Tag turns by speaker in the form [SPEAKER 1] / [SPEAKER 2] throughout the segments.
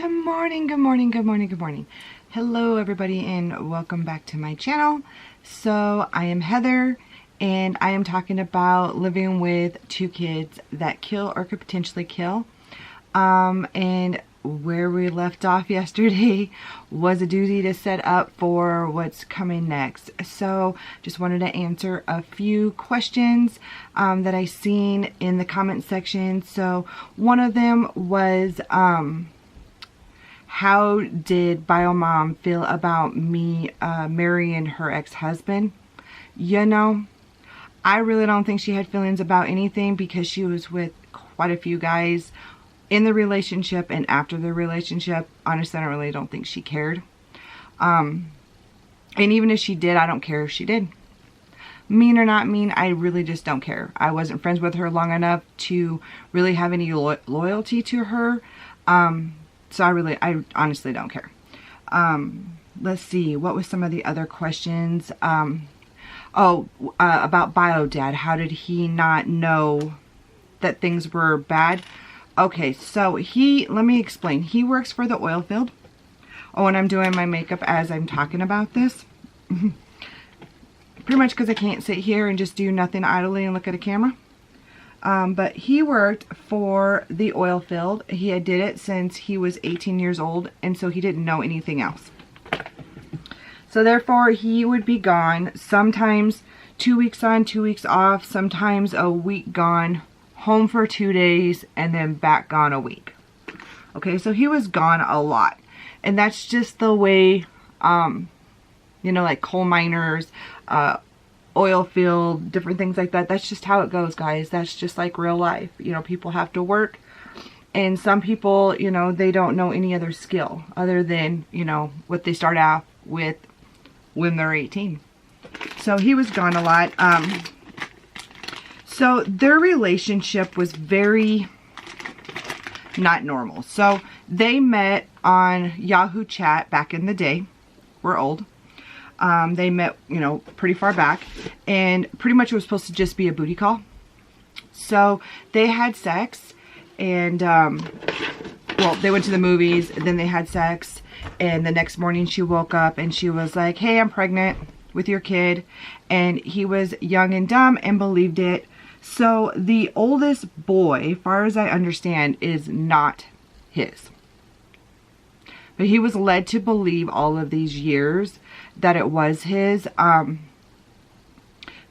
[SPEAKER 1] Good morning, good morning, good morning, good morning. Hello everybody and welcome back to my channel. So I am Heather and I am talking about living with two kids that kill or could potentially kill. And where we left off yesterday was a doozy to set up for what's coming next. So just wanted to answer a few questions that I seen in the comment section. So one of them was how did Bio Mom feel about me marrying her ex-husband? You know, I really don't think she had feelings about anything because she was with quite a few guys in the relationship and after the relationship. Honestly, I really don't think she cared. And even if she did, I don't care if she did. Mean or not mean, I really just don't care. I wasn't friends with her long enough to really have any loyalty to her. So I honestly don't care. Let's see, what was some of the other questions? About Bio Dad. How did he not know that things were bad? Okay, so let me explain. He works for the oil field. Oh, and I'm doing my makeup as I'm talking about this. Pretty much because I can't sit here and just do nothing idly and look at a camera. But he worked for the oil field. He had did it since he was 18 years old, and so he didn't know anything else. So therefore, he would be gone, sometimes 2 weeks on, 2 weeks off, sometimes a week gone, home for 2 days, and then back gone a week. Okay, so he was gone a lot. And that's just the way, you know, like coal miners, oil field, different things like that. That's just how it goes, guys. That's just like real life. You know, people have to work. And some people, you know, they don't know any other skill other than, you know, what they start out with when they're 18. So he was gone a lot. So their relationship was very not normal. So they met on Yahoo Chat back in the day. We're old. They met, you know, pretty far back, and pretty much it was supposed to just be a booty call. So they had sex, and well, they went to the movies, then they had sex, and the next morning she woke up and she was like, hey, I'm pregnant with your kid. And he was young and dumb and believed it. So the oldest boy, far as I understand, is not his. But he was led to believe all of these years that it was his.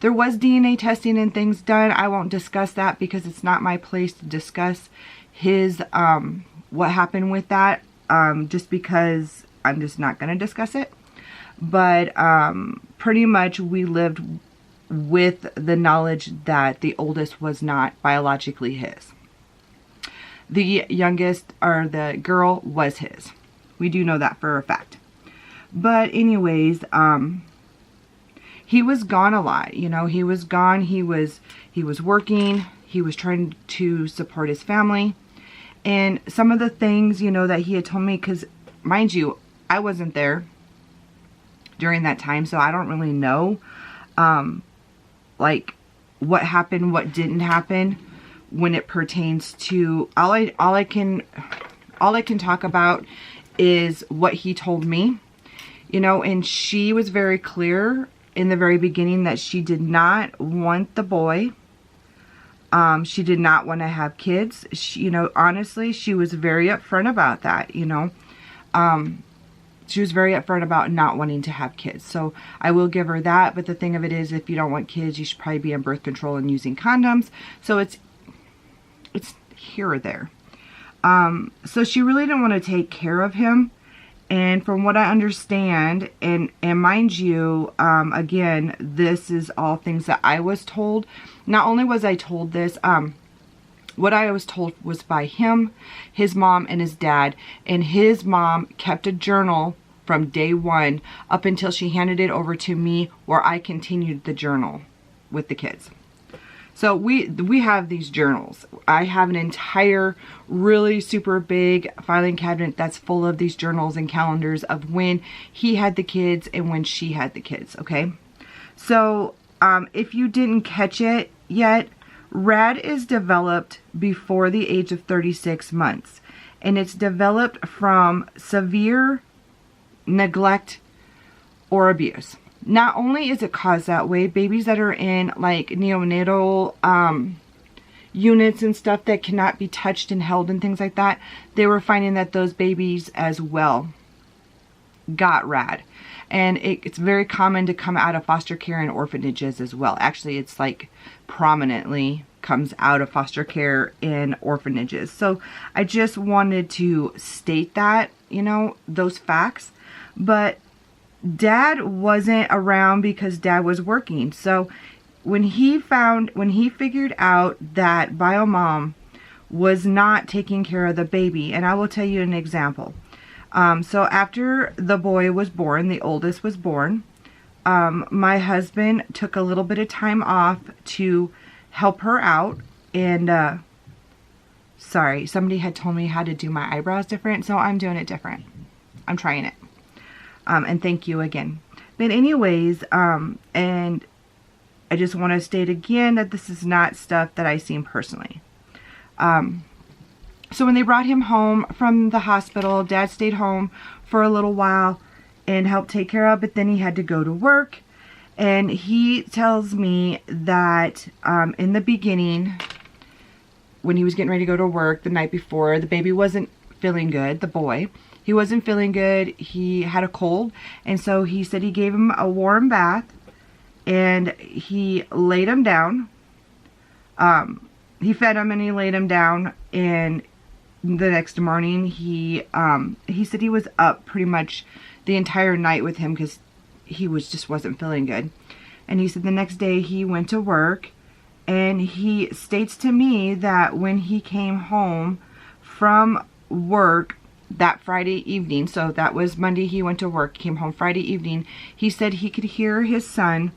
[SPEAKER 1] There was DNA testing and things done. I won't discuss that because it's not my place to discuss his, what happened with that, just because I'm just not going to discuss it. But pretty much we lived with the knowledge that the oldest was not biologically his. The youngest, or the girl, was his. We do know that for a fact. But anyways, he was gone a lot. You know, he was gone. He was working. He was trying to support his family. And some of the things, you know, that he had told me, because mind you, I wasn't there during that time, so I don't really know, like what happened, what didn't happen when it pertains to, all I can talk about is what he told me, you know. And she was very clear in the very beginning that she did not want the boy. She did not want to have kids. She, you know, honestly, she was very upfront about that, you know. She was very upfront about not wanting to have kids. So I will give her that. But the thing of it is, if you don't want kids, you should probably be on birth control and using condoms. So it's here or there. So she really didn't want to take care of him. And from what I understand, and mind you, again, this is all things that I was told. Not only was I told this, what I was told was by him, his mom, and his dad. And his mom kept a journal from day one up until she handed it over to me, where I continued the journal with the kids. So we have these journals. I have an entire really super big filing cabinet that's full of these journals and calendars of when he had the kids and when she had the kids, okay? So if you didn't catch it yet, RAD is developed before the age of 36 months. and it's developed from severe neglect or abuse. Not only is it caused that way, babies that are in like neonatal units and stuff that cannot be touched and held and things like that, they were finding that those babies as well got rad. And it's very common to come out of foster care and orphanages as well. Actually, it's like prominently comes out of foster care and orphanages. So I just wanted to state that, you know, those facts. But Dad wasn't around because Dad was working. So when he figured out that bio mom was not taking care of the baby, and I will tell you an example. So after the boy was born, the oldest was born, my husband took a little bit of time off to help her out. And sorry, somebody had told me how to do my eyebrows different, so I'm doing it different. I'm trying it. And thank you again. But anyways, and I just want to state again that this is not stuff that I've seen personally. So when they brought him home from the hospital, Dad stayed home for a little while and helped take care of it. But then he had to go to work. And he tells me that in the beginning, when he was getting ready to go to work the night before, the baby wasn't feeling good, the boy. He wasn't feeling good. He had a cold. And so he said he gave him a warm bath. And he laid him down. He fed him and he laid him down. And the next morning, he said he was up pretty much the entire night with him because he just wasn't feeling good. And he said the next day he went to work, and he states to me that when he came home from work that Friday evening, so that was Monday he went to work, came home Friday evening, he said he could hear his son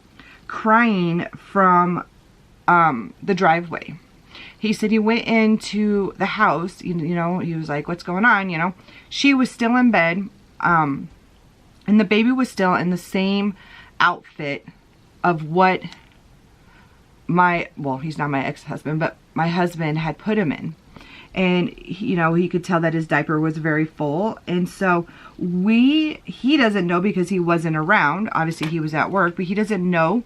[SPEAKER 1] crying from the driveway. He said he went into the house, you know, he was like, what's going on, you know. She was still in bed, and the baby was still in the same outfit of what well, he's not my ex-husband, but my husband had put him in. And, you know, he could tell that his diaper was very full. And so he doesn't know because he wasn't around. Obviously, he was at work, but he doesn't know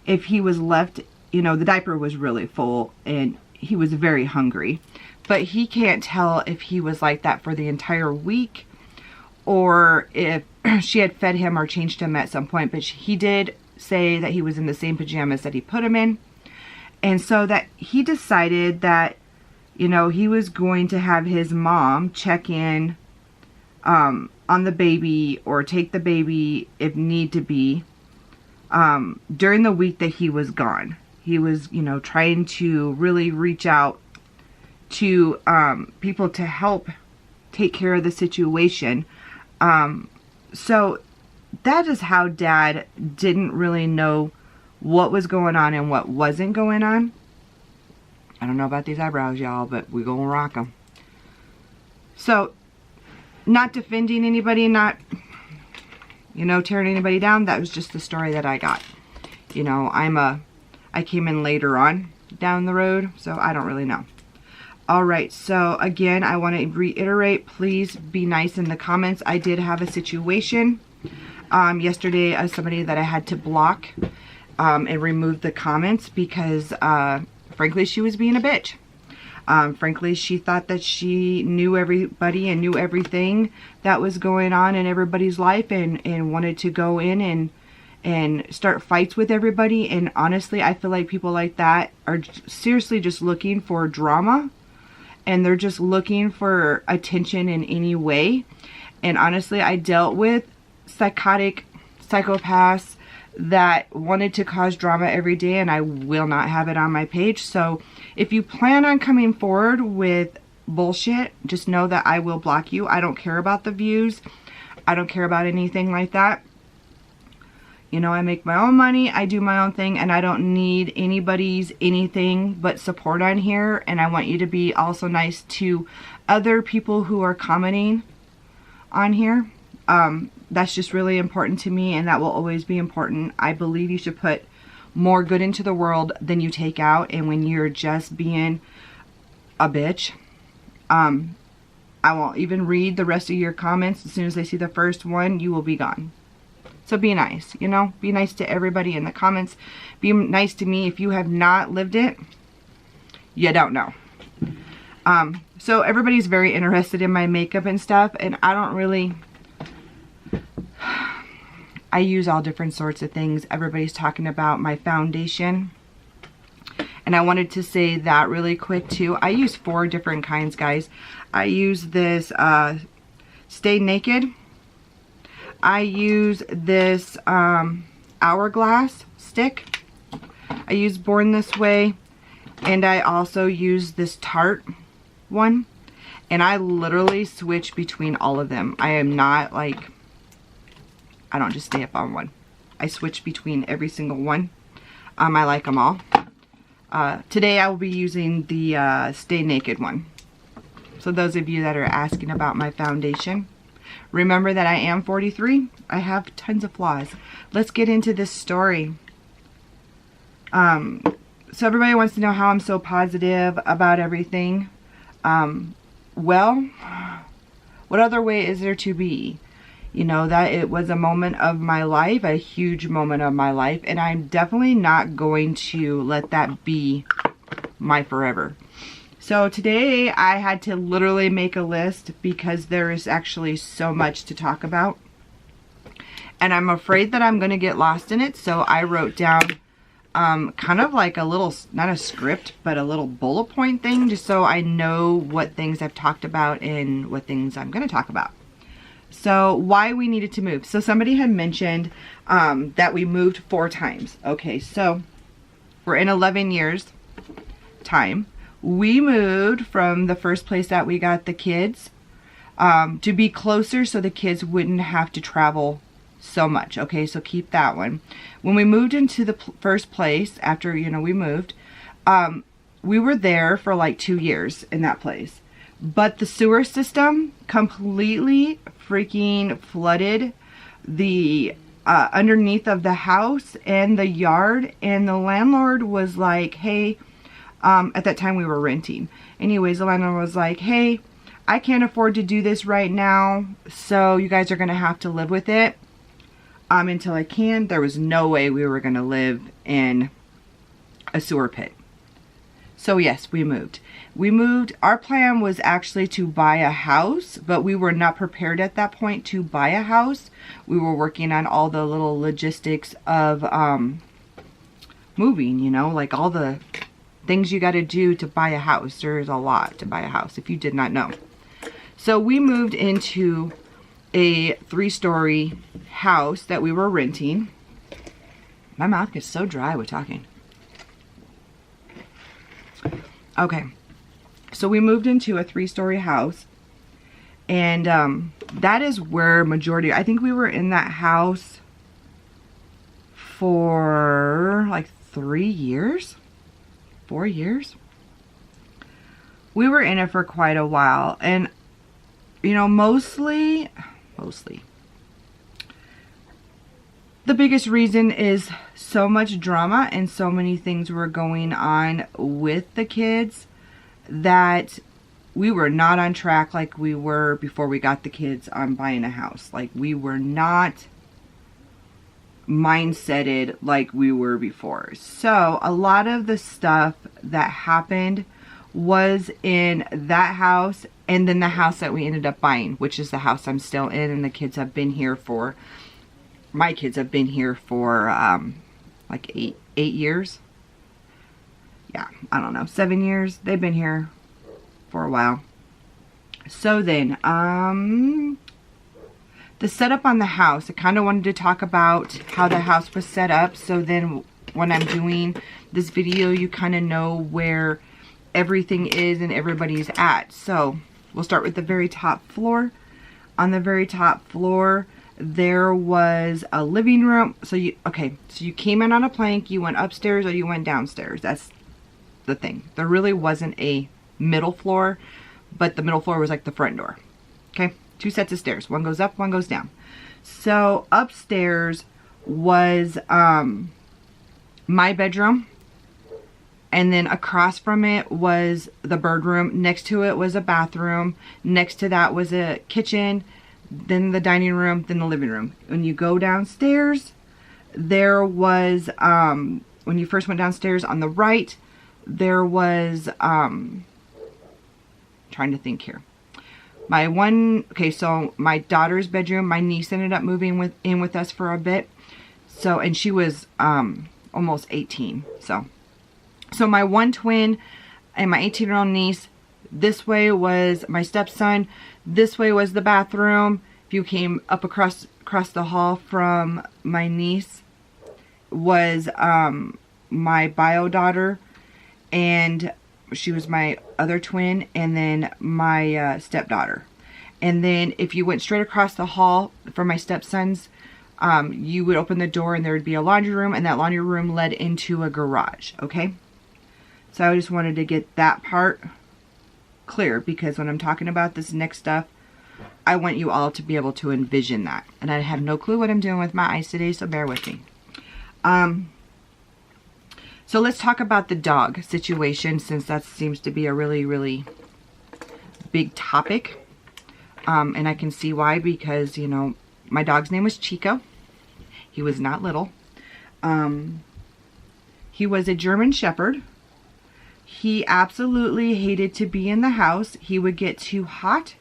[SPEAKER 1] if he was left, you know, the diaper was really full and he was very hungry. But he can't tell if he was like that for the entire week or if she had fed him or changed him at some point. But he did say that he was in the same pajamas that he put him in. And so that he decided that, you know, he was going to have his mom check in on the baby or take the baby if need to be during the week that he was gone. He was, you know, trying to really reach out to people to help take care of the situation. So that is how Dad didn't really know what was going on and what wasn't going on. I don't know about these eyebrows, y'all, but we're gonna rock them. So, not defending anybody, not, you know, tearing anybody down. That was just the story that I got. You know, I came in later on down the road, so I don't really know. Alright, so again, I want to reiterate, please be nice in the comments. I did have a situation yesterday of somebody that I had to block and remove the comments because frankly, she was being a bitch. Frankly, she thought that she knew everybody and knew everything that was going on in everybody's life and wanted to go in and start fights with everybody. And honestly, I feel like people like that are seriously just looking for drama. And they're just looking for attention in any way. And honestly, I dealt with psychotic psychopaths that wanted to cause drama every day, and I will not have it on my page. So if you plan on coming forward with bullshit, just know that I will block you. I don't care about the views. I don't care about anything like that. You know, I make my own money, I do my own thing, and I don't need anybody's anything but support on here. And I want you to be also nice to other people who are commenting on here. That's just really important to me, and that will always be important. I believe you should put more good into the world than you take out. And when you're just being a bitch, I won't even read the rest of your comments. As soon as I see the first one, you will be gone. So be nice, you know? Be nice to everybody in the comments. Be nice to me. If you have not lived it, you don't know. So everybody's very interested in my makeup and stuff, and I don't really... I use all different sorts of things. Everybody's talking about my foundation. And I wanted to say that really quick too. I use 4 different kinds, guys. I use this Stay Naked. I use this Hourglass stick. I use Born This Way. And I also use this Tarte one. And I literally switch between all of them. I am not like... I don't just stay up on one. I switch between every single one. I like them all. Today I will be using the Stay Naked one. So those of you that are asking about my foundation, remember that I am 43. I have tons of flaws. Let's get into this story. So everybody wants to know how I'm so positive about everything. Well, what other way is there to be? You know, that it was a moment of my life, a huge moment of my life, and I'm definitely not going to let that be my forever. So today I had to literally make a list because there is actually so much to talk about. And I'm afraid that I'm going to get lost in it, so I wrote down kind of like a little, not a script, but a little bullet point thing, just so I know what things I've talked about and what things I'm going to talk about. So why we needed to move. So somebody had mentioned that we moved 4 times. Okay, so we're in 11 years time. We moved from the first place that we got the kids to be closer so the kids wouldn't have to travel so much. Okay, so keep that one. When we moved into the first place, after, you know, we moved, we were there for like 2 years in that place. But the sewer system completely freaking flooded the underneath of the house and the yard, and the landlord was like, hey, at that time we were renting. Anyways, the landlord was like, hey, I can't afford to do this right now, so you guys are going to have to live with it until I can. There was no way we were going to live in a sewer pit. So yes, we moved. We moved. Our plan was actually to buy a house, but we were not prepared at that point to buy a house. We were working on all the little logistics of moving, you know, like all the things you got to do to buy a house. There's a lot to buy a house if you did not know. So we moved into a 3-story house that we were renting. My mouth gets so dry with talking. Okay, so we moved into a 3-story house, and that is where majority, I think we were in that house for like 3 years, 4 years. We were in it for quite a while, and you know, mostly, the biggest reason is so much drama and so many things were going on with the kids that we were not on track like we were before we got the kids on buying a house. Like, we were not mindseted like we were before. So a lot of the stuff that happened was in that house, and then the house that we ended up buying, which is the house I'm still in, and the kids have been here for, my kids have been here for like eight years. Yeah, I don't know, 7 years. They've been here for a while. So then, the setup on the house, I kind of wanted to talk about how the house was set up. So then when I'm doing this video, you kind of know where everything is and everybody's at. So we'll start with the very top floor. On the very top floor, there was a living room. So you came in on a plank, you went upstairs or you went downstairs. That's the thing. There really wasn't a middle floor, but the middle floor was like the front door. Okay, 2 sets of stairs. One goes up, one goes down. So upstairs was my bedroom, And then across from it was the bird room. Next to it was a bathroom. Next to that was a kitchen, then the dining room, then the living room. When you go downstairs, there was, when you first went downstairs on the right, there was, trying to think here. So my daughter's bedroom, my niece ended up moving in with us for a bit. So, and she was, almost 18. So my one twin and my 18-year-old niece, this way was my stepson, this way was the bathroom. If you came up across the hall from my niece was my bio daughter, and she was my other twin, and then my stepdaughter. And then if you went straight across the hall from my stepson's, you would open the door and there would be a laundry room, and that laundry room led into a garage, okay? So I just wanted to get that part clear, because when I'm talking about this next stuff, I want you all to be able to envision that. And I have no clue what I'm doing with my eyes today, so bear with me. So let's talk about the dog situation, since that seems to be a really, really big topic. And I can see why, because, you know, my dog's name was Chico. He was not little. He was a German Shepherd. He absolutely hated to be in the house. He would get too hot.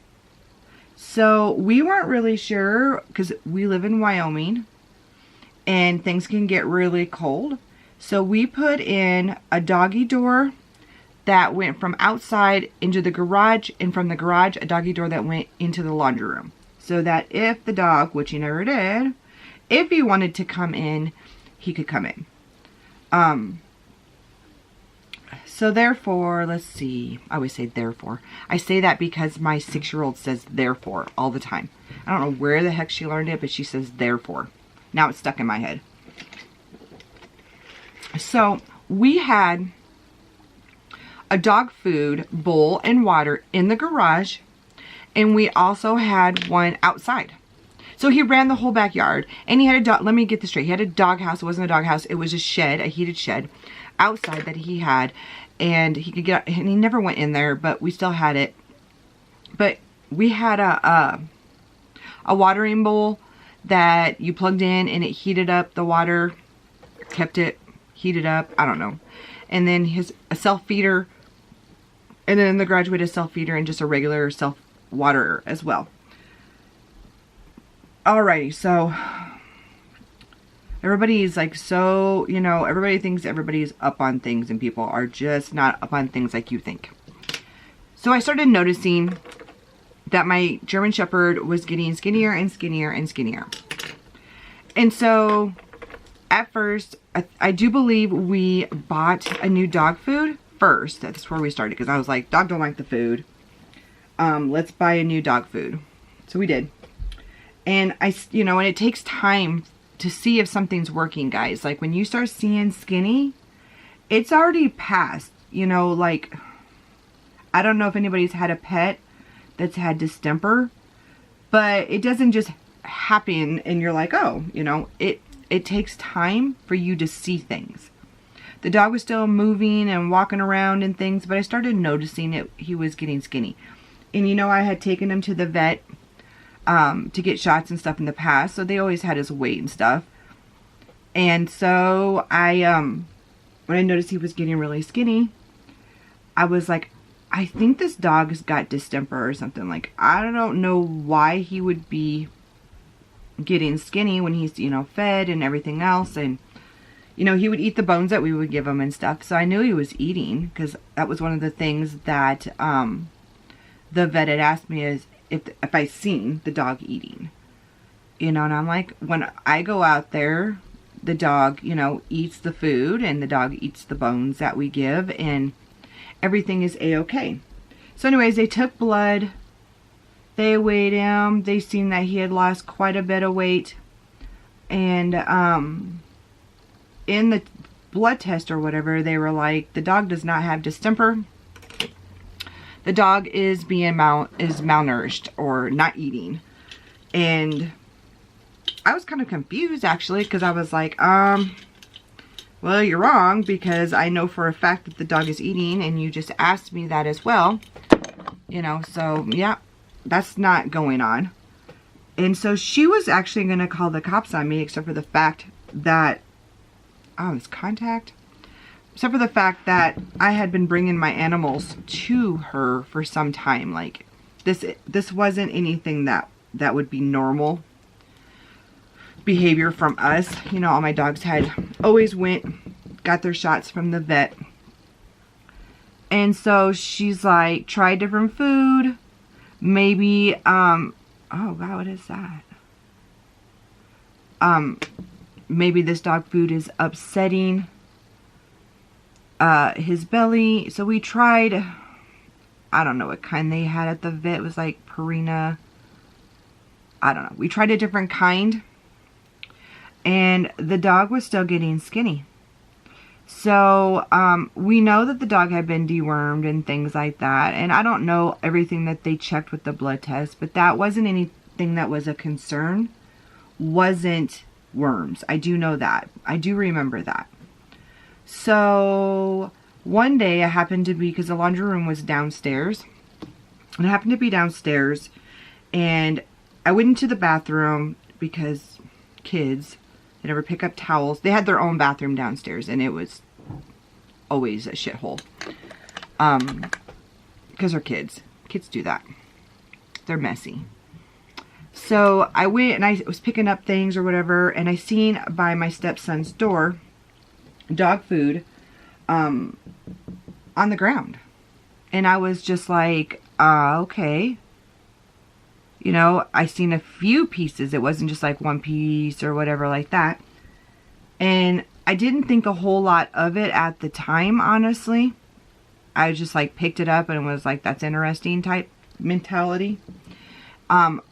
[SPEAKER 1] So we weren't really sure, because we live in Wyoming and things can get really cold. So we put in a doggy door that went from outside into the garage, and from the garage a doggy door that went into the laundry room. So that if the dog, which he never did, if he wanted to come in, he could come in. So therefore, let's see. I always say therefore. I say that because my 6-year-old says therefore all the time. I don't know where the heck she learned it, but she says therefore. Now it's stuck in my head. So we had a dog food bowl and water in the garage, and we also had one outside. So he ran the whole backyard, and he had a dog. Let me get this straight. He had a dog house. It wasn't a dog house. It was a shed, a heated shed outside that he had, and he could get, and he never went in there, but we still had it. But we had a watering bowl that you plugged in, and it heated up the water, kept it heated up. I don't know. And then a self feeder, and then in the garage we had a self feeder and just a regular self waterer as well. Alrighty, so everybody's like, so, you know, everybody thinks everybody's up on things, and people are just not up on things like you think. So I started noticing that my German Shepherd was getting skinnier and skinnier and skinnier. And so at first, I do believe we bought a new dog food first. That's where we started, because I was like, dog don't like the food. Let's buy a new dog food. So we did. And you know, and it takes time to see if something's working, guys. Like when you start seeing skinny, it's already past, you know, like, I don't know if anybody's had a pet that's had distemper, but it doesn't just happen and you're like, oh, you know, it takes time for you to see things. The dog was still moving and walking around and things, but I started noticing he was getting skinny. And you know, I had taken him to the vet to get shots and stuff in the past, so they always had his weight and stuff. And so when I noticed he was getting really skinny, I was like, I think this dog has got distemper or something. Like, I don't know why he would be getting skinny when he's, you know, fed and everything else. And, you know, he would eat the bones that we would give him and stuff. So I knew he was eating, because that was one of the things that the vet had asked me, is if I seen the dog eating. You know, and I'm like, when I go out there, the dog, you know, eats the food, and the dog eats the bones that we give, and everything is a-okay. So anyways, they took blood, they weighed him, they seen that he had lost quite a bit of weight, and in the blood test or whatever, they were like, the dog does not have distemper. The dog is malnourished or not eating. And I was kind of confused, actually, because I was like, Well, you're wrong, because I know for a fact that the dog is eating, and you just asked me that as well. You know, so yeah, that's not going on. And so she was actually going to call the cops on me, except for the fact that, oh, it's contact? Except for the fact that I had been bringing my animals to her for some time. Like, this wasn't anything that would be normal behavior from us. You know, all my dogs had always got their shots from the vet. And so she's like, try different food. Maybe, oh God, what is that? Maybe this dog food is upsetting his belly. So we tried, I don't know what kind they had at the vet. It was like Purina. I don't know. We tried a different kind, and the dog was still getting skinny. So we know that the dog had been dewormed and things like that. And I don't know everything that they checked with the blood test, but that wasn't anything that was a concern. Wasn't worms. I do know that. I do remember that. So one day I happened to be, because the laundry room was downstairs, and I happened to be downstairs, and I went into the bathroom because kids, they never pick up towels. They had their own bathroom downstairs, and it was always a shithole. Because they're kids. Kids do that. They're messy. So I went and I was picking up things or whatever, and I seen by my stepson's door dog food on the ground. And I was just like, okay. You know, I seen a few pieces. It wasn't just like one piece or whatever like that. And I didn't think a whole lot of it at the time, honestly. I just like picked it up and was like, that's interesting type mentality.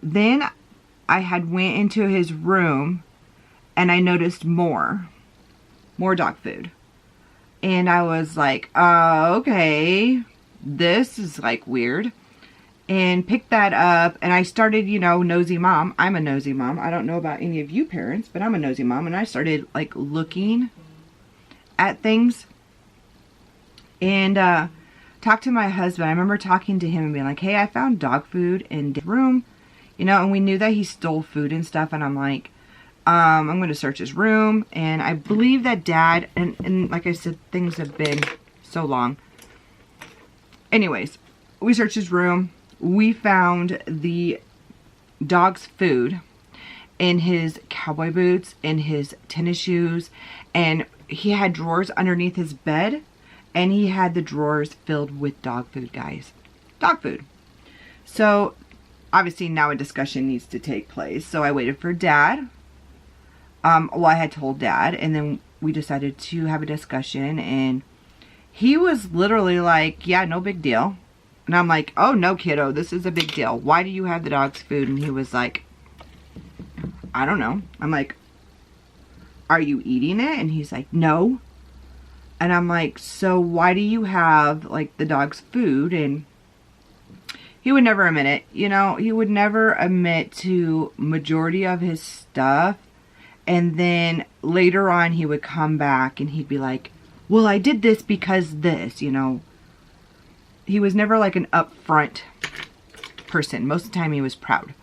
[SPEAKER 1] Then I had went into his room and I noticed more dog food. And I was like, okay, this is like weird. And picked that up, and I started, you know, nosy mom. I'm a nosy mom. I don't know about any of you parents, but I'm a nosy mom. And I started like looking at things and talked to my husband. I remember talking to him and being like, hey, I found dog food in the room, you know, and we knew that he stole food and stuff. And I'm like, I'm going to search his room. And I believe that Dad, and like I said, things have been so long. Anyways, we searched his room. We found the dog's food in his cowboy boots, in his tennis shoes, and he had drawers underneath his bed, and he had the drawers filled with dog food, guys. Dog food. So, obviously now a discussion needs to take place. So I waited for Dad. Well, I had told Dad, and then we decided to have a discussion, and he was literally like, yeah, no big deal. And I'm like, oh no, kiddo, this is a big deal. Why do you have the dog's food? And he was like, I don't know. I'm like, are you eating it? And he's like, no. And I'm like, so why do you have like the dog's food? And he would never admit it. You know, he would never admit to majority of his stuff. And then later on he would come back and he'd be like, well, I did this because this, you know. He was never like an upfront person. Most of the time he was proud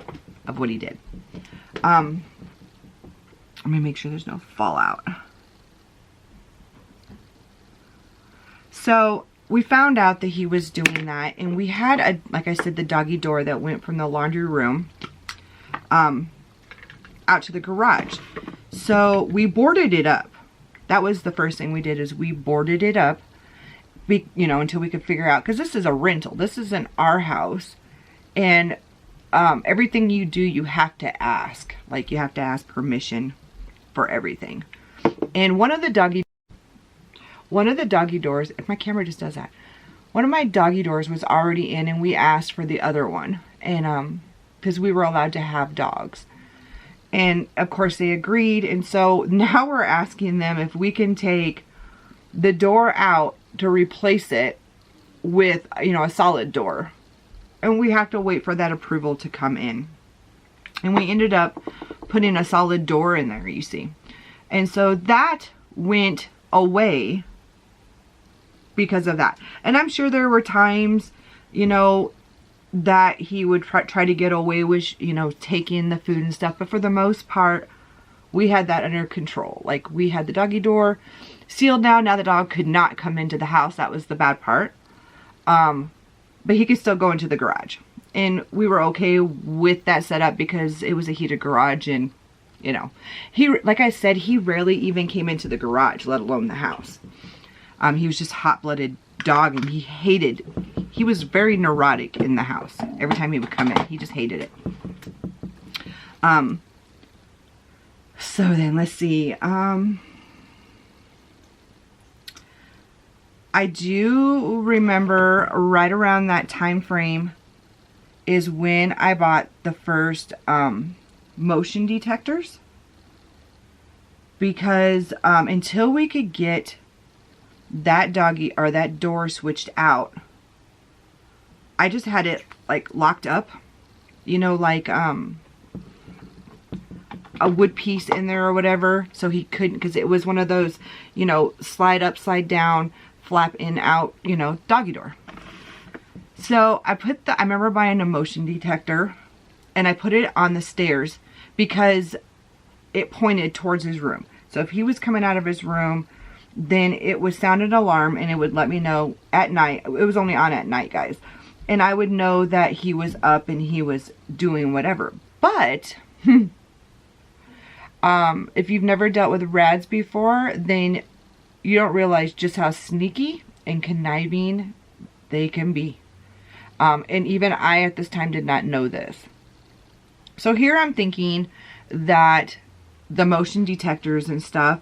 [SPEAKER 1] of what he did. Let me make sure there's no fallout. So we found out that he was doing that, and we had like I said, the doggy door that went from the laundry room out to the garage. So we boarded it up. That was the first thing we did, is we boarded it up. You know, until we could figure out, because this is a rental. This isn't our house. And everything you do, you have to ask. Like, you have to ask permission for everything. And one of the doggy doors, if my camera just does that. One of my doggy doors was already in, and we asked for the other one. And because we were allowed to have dogs. And of course they agreed. And so now we're asking them if we can take the door out to replace it with, you know, a solid door. And we have to wait for that approval to come in. And we ended up putting a solid door in there, you see. And so that went away because of that. And I'm sure there were times, you know, that he would try to get away with, you know, taking the food and stuff. But for the most part, we had that under control. Like, we had the doggy door sealed now. Now the dog could not come into the house. That was the bad part. But he could still go into the garage. And we were okay with that setup because it was a heated garage. And, you know, like I said, he rarely even came into the garage, let alone the house. He was just hot-blooded dog, and he was very neurotic in the house. Every time he would come in, he just hated it. So then, let's see. I do remember right around that time frame is when I bought the first motion detectors. Because until we could get that doggy or that door switched out, I just had it like locked up, you know, like a wood piece in there or whatever, so he couldn't, because it was one of those, you know, slide up, slide down, flap in, out, you know, doggy door. So I remember buying a motion detector, and I put it on the stairs because it pointed towards his room. So if he was coming out of his room, then it would sound an alarm, and it would let me know at night. It was only on at night, guys. And I would know that he was up and he was doing whatever. But if you've never dealt with rads before, then you don't realize just how sneaky and conniving they can be. And even I at this time did not know this. So here I'm thinking that the motion detectors and stuff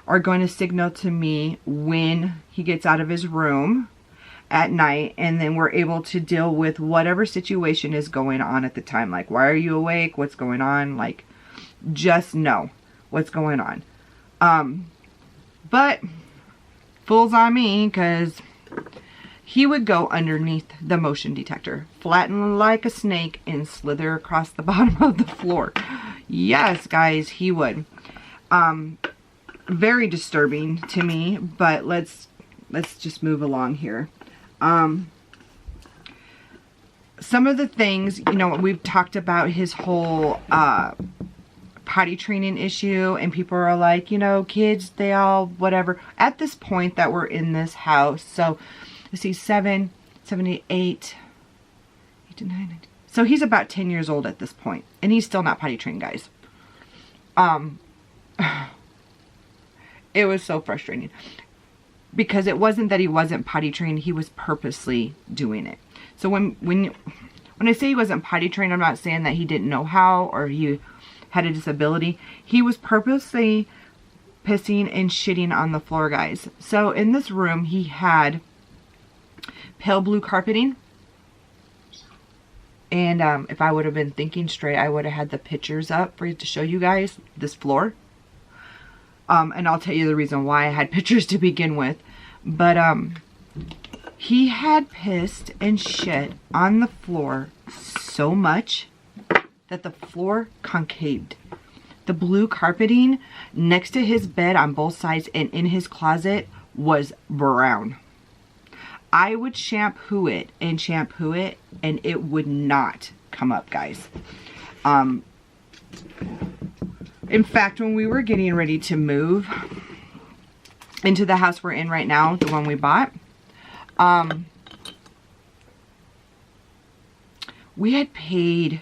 [SPEAKER 1] are going to signal to me when he gets out of his room at night, and then we're able to deal with whatever situation is going on at the time. Like, why are you awake? What's going on? Like, just know what's going on. But fools on me, because he would go underneath the motion detector, flatten like a snake, and slither across the bottom of the floor. Yes, guys, he would. Very disturbing to me, but let's just move along here. Some of the things, you know, we've talked about his whole potty training issue, and people are like, you know, kids, they all whatever. At this point that we're in this house, so let's see, 7, 8, 8 to 9, 9. So he's about 10 years old at this point, and he's still not potty trained, guys. It was so frustrating because it wasn't that he wasn't potty trained, he was purposely doing it. So when I say he wasn't potty trained, I'm not saying that he didn't know how or he had a disability. He was purposely pissing and shitting on the floor, guys. So in this room, he had pale blue carpeting. And if I would have been thinking straight, I would have had the pictures up for you to show you guys this floor. And I'll tell you the reason why I had pictures to begin with. But he had pissed and shit on the floor so much that the floor concaved. The blue carpeting next to his bed on both sides and in his closet was brown. I would shampoo it, and it would not come up, guys. In fact, when we were getting ready to move into the house we're in right now, the one we bought, we had paid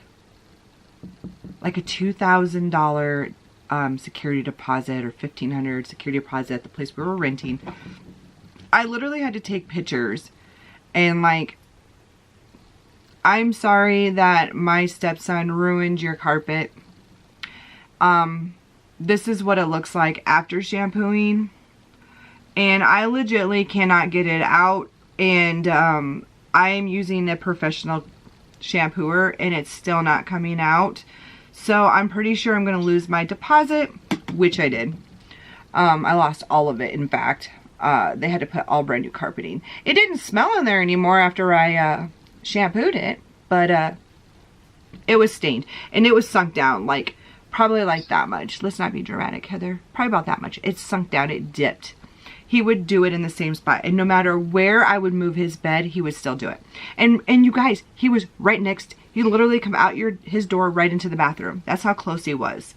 [SPEAKER 1] like a $2,000 security deposit or $1,500 security deposit at the place we were renting. I literally had to take pictures and like, I'm sorry that my stepson ruined your carpet. This is what it looks like after shampooing, and I legitimately cannot get it out, and I am using a professional shampooer and it's still not coming out. So I'm pretty sure I'm going to lose my deposit, which I did. I lost all of it, in fact. They had to put all brand new carpeting. It didn't smell in there anymore after I shampooed it, but it was stained, and it was sunk down, like probably like that much. Let's not be dramatic, Heather. Probably about that much. It sunk down, it dipped. he would do it in the same spot. And no matter where I would move his bed, he would still do it. And you guys, he was right next. He literally come out his door right into the bathroom. That's how close he was.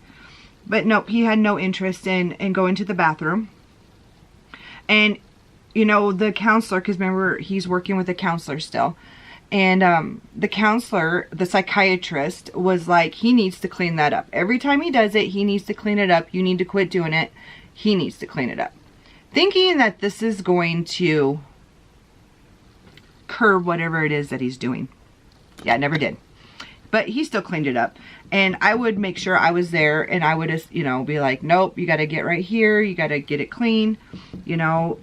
[SPEAKER 1] But nope, he had no interest in going to the bathroom. And, you know, the counselor, because remember, he's working with a counselor still. And the counselor, the psychiatrist, was like, he needs to clean that up. Every time he does it, he needs to clean it up. You need to quit doing it. He needs to clean it up. Thinking that this is going to curb whatever it is that he's doing. Yeah, it never did. But he still cleaned it up. And I would make sure I was there, and I would just, you know, be like, nope, you got to get right here. You got to get it clean. You know,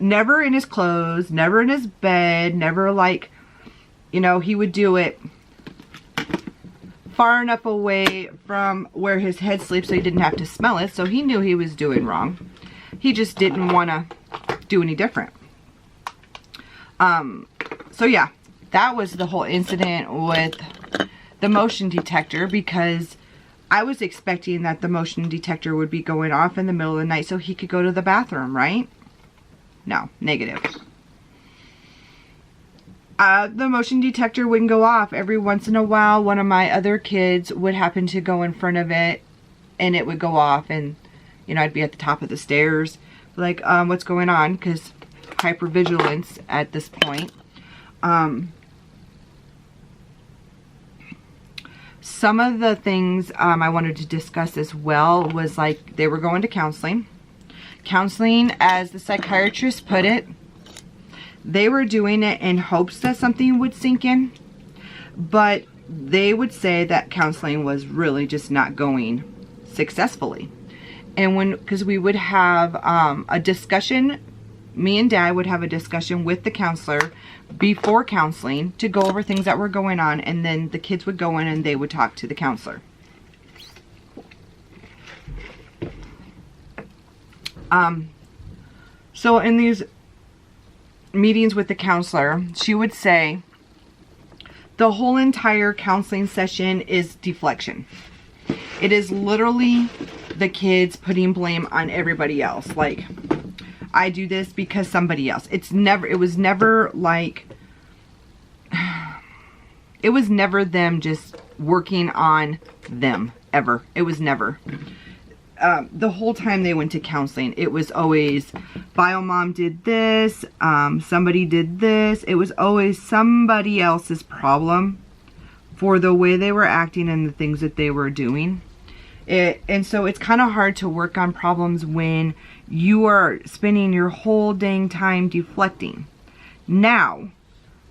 [SPEAKER 1] never in his clothes, never in his bed, never like, you know, he would do it far enough away from where his head sleeps so he didn't have to smell it. So he knew he was doing wrong. He just didn't want to do any different. So yeah, that was the whole incident with the motion detector, because I was expecting that the motion detector would be going off in the middle of the night so he could go to the bathroom, right? No, negative. The motion detector wouldn't go off. Every once in a while, one of my other kids would happen to go in front of it, and it would go off, and, you know, I'd be at the top of the stairs, like, what's going on? Because hypervigilance at this point. Some of the things I wanted to discuss as well was, like, they were going to counseling. Counseling, as the psychiatrist put it, they were doing it in hopes that something would sink in. But they would say that counseling was really just not going successfully. And because we would have a discussion, me and Dad would have a discussion with the counselor before counseling to go over things that were going on, and then the kids would go in and they would talk to the counselor. So in these meetings with the counselor, she would say the whole entire counseling session is deflection. It is literally the kids putting blame on everybody else. Like, I do this because somebody else. It was never like, it was never them just working on them, ever. It was never. The whole time they went to counseling, it was always, bio mom did this, somebody did this. It was always somebody else's problem for the way they were acting and the things that they were doing. And so it's kind of hard to work on problems when you are spending your whole dang time deflecting. Now,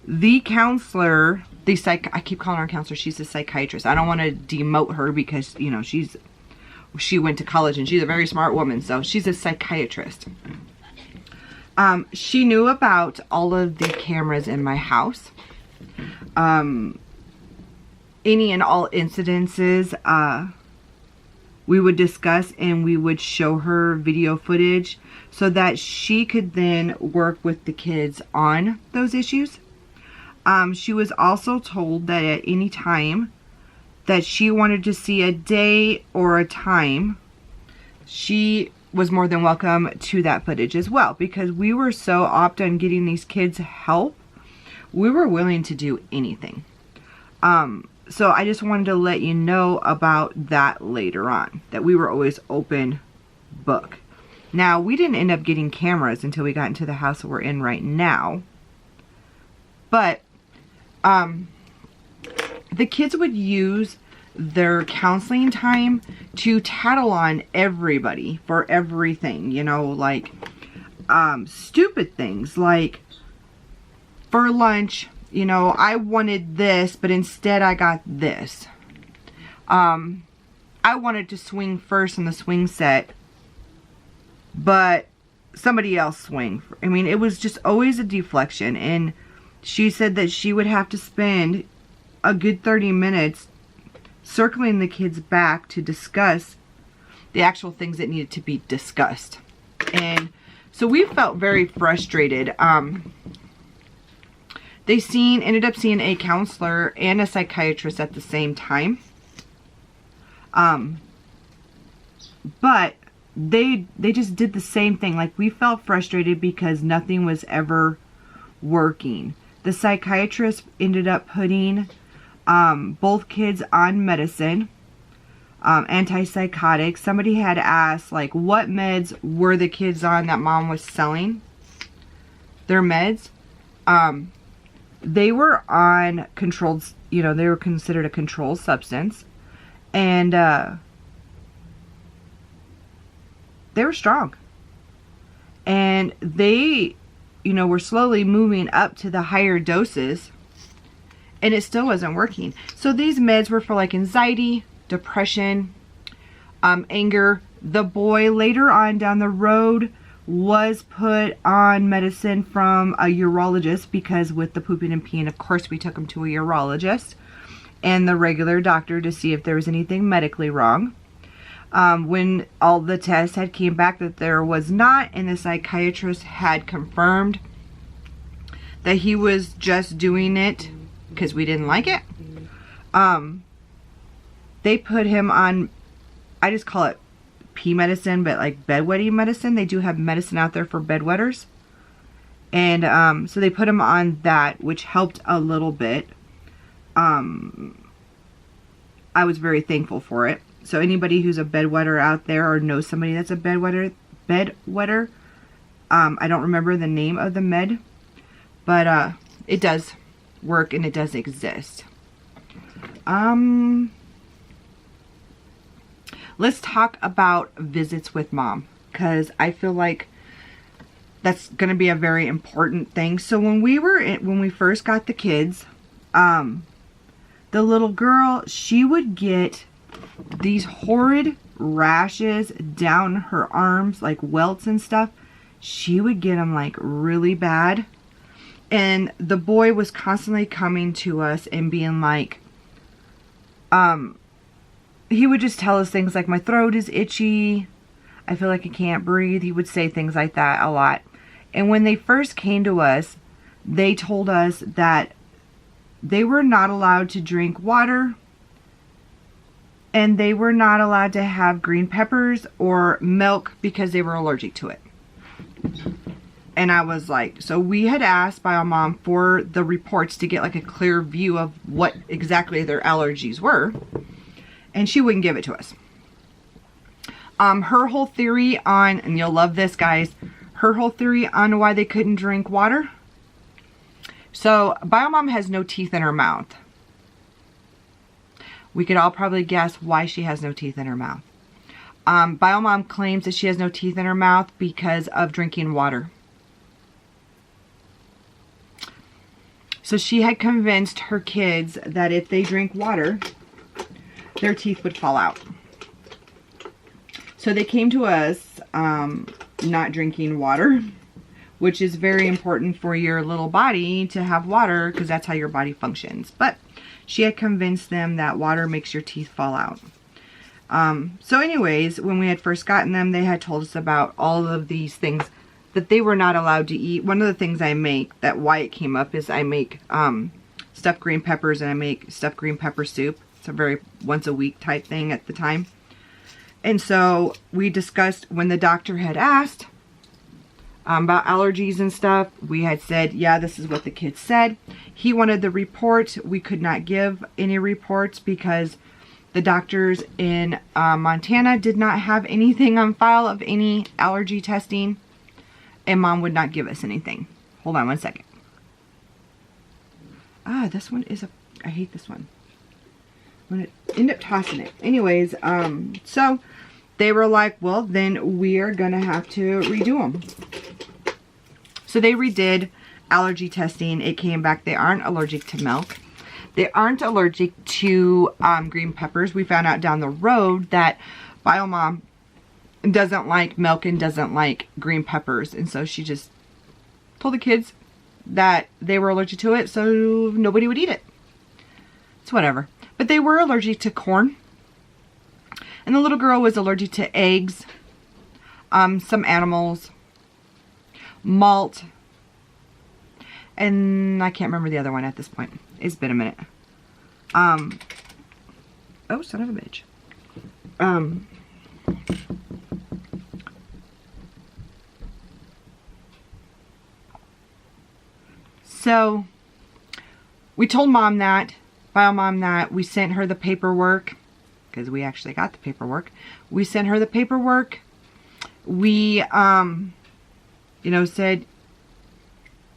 [SPEAKER 1] the counselor, I keep calling her a counselor, she's a psychiatrist. I don't want to demote her because, you know, she went to college and she's a very smart woman, so she's a psychiatrist. She knew about all of the cameras in my house. Any and all incidences, we would discuss, and we would show her video footage so that she could then work with the kids on those issues. She was also told that at any time that she wanted to see a day or a time, she was more than welcome to that footage as well, because we were so opt on getting these kids help. We were willing to do anything. So I just wanted to let you know about that later on, that we were always open book. Now, we didn't end up getting cameras until we got into the house that we're in right now. But the kids would use their counseling time to tattle on everybody for everything, you know, like stupid things like, for lunch, you know, I wanted this, but instead I got this. I wanted to swing first in the swing set, but somebody else swing. I mean, it was just always a deflection. And she said that she would have to spend a good 30 minutes circling the kids back to discuss the actual things that needed to be discussed. And so we felt very frustrated. They ended up seeing a counselor and a psychiatrist at the same time. But they just did the same thing. Like, we felt frustrated because nothing was ever working. The psychiatrist ended up putting both kids on medicine, antipsychotics. Somebody had asked, like, what meds were the kids on that mom was selling their meds. They were on controlled, you know, they were considered a controlled substance. And they were strong. And they, you know, were slowly moving up to the higher doses. And it still wasn't working. So these meds were for like anxiety, depression, anger. The boy later on down the road was put on medicine from a urologist, because with the pooping and peeing, of course, we took him to a urologist and the regular doctor to see if there was anything medically wrong. When all the tests had came back that there was not, and the psychiatrist had confirmed that he was just doing it because we didn't like it, they put him on, I just call it pee medicine, but like bedwetting medicine. They do have medicine out there for bedwetters. And so they put him on that, which helped a little bit. I was very thankful for it. So anybody who's a bedwetter out there or knows somebody that's a bedwetter, I don't remember the name of the med, but it does work and it does exist. Let's talk about visits with mom, because I feel like that's going to be a very important thing. So when we first got the kids, the little girl, she would get these horrid rashes down her arms, like welts and stuff. She would get them like really bad. And the boy was constantly coming to us and being like, he would just tell us things like, my throat is itchy, I feel like I can't breathe. He would say things like that a lot. And when they first came to us, they told us that they were not allowed to drink water, and they were not allowed to have green peppers or milk because they were allergic to it. And I was like, so we had asked Bio Mom for the reports to get like a clear view of what exactly their allergies were. And she wouldn't give it to us. Her whole theory on, and you'll love this, guys, her whole theory on why they couldn't drink water. So Bio Mom has no teeth in her mouth. We could all probably guess why she has no teeth in her mouth. Bio Mom claims that she has no teeth in her mouth because of drinking water. So she had convinced her kids that if they drink water, their teeth would fall out. So they came to us not drinking water, which is very important for your little body to have water, because that's how your body functions. But she had convinced them that water makes your teeth fall out. So anyways, when we had first gotten them, they had told us about all of these things that they were not allowed to eat. One of the things I make, that why it came up, is I make stuffed green peppers, and I make stuffed green pepper soup. It's a very once a week type thing at the time. And so we discussed, when the doctor had asked about allergies and stuff, we had said, yeah, this is what the kids said. He wanted the report. We could not give any reports because the doctors in Montana did not have anything on file of any allergy testing, and Mom would not give us anything. Hold on one second. This one is I hate this one. I'm going to end up tossing it. Anyways, so they were like, well, then we are going to have to redo them. So they redid allergy testing. It came back they aren't allergic to milk. They aren't allergic to green peppers. We found out down the road that Bio Mom doesn't like milk and doesn't like green peppers. And so she just told the kids that they were allergic to it, so nobody would eat it. It's whatever. But they were allergic to corn. And the little girl was allergic to eggs, some animals, malt, and I can't remember the other one at this point. It's been a minute. Oh, son of a bitch. So we told Mom that, Bio Mom, that we sent her the paperwork, because we actually got the paperwork. We sent her the paperwork. We, you know, said,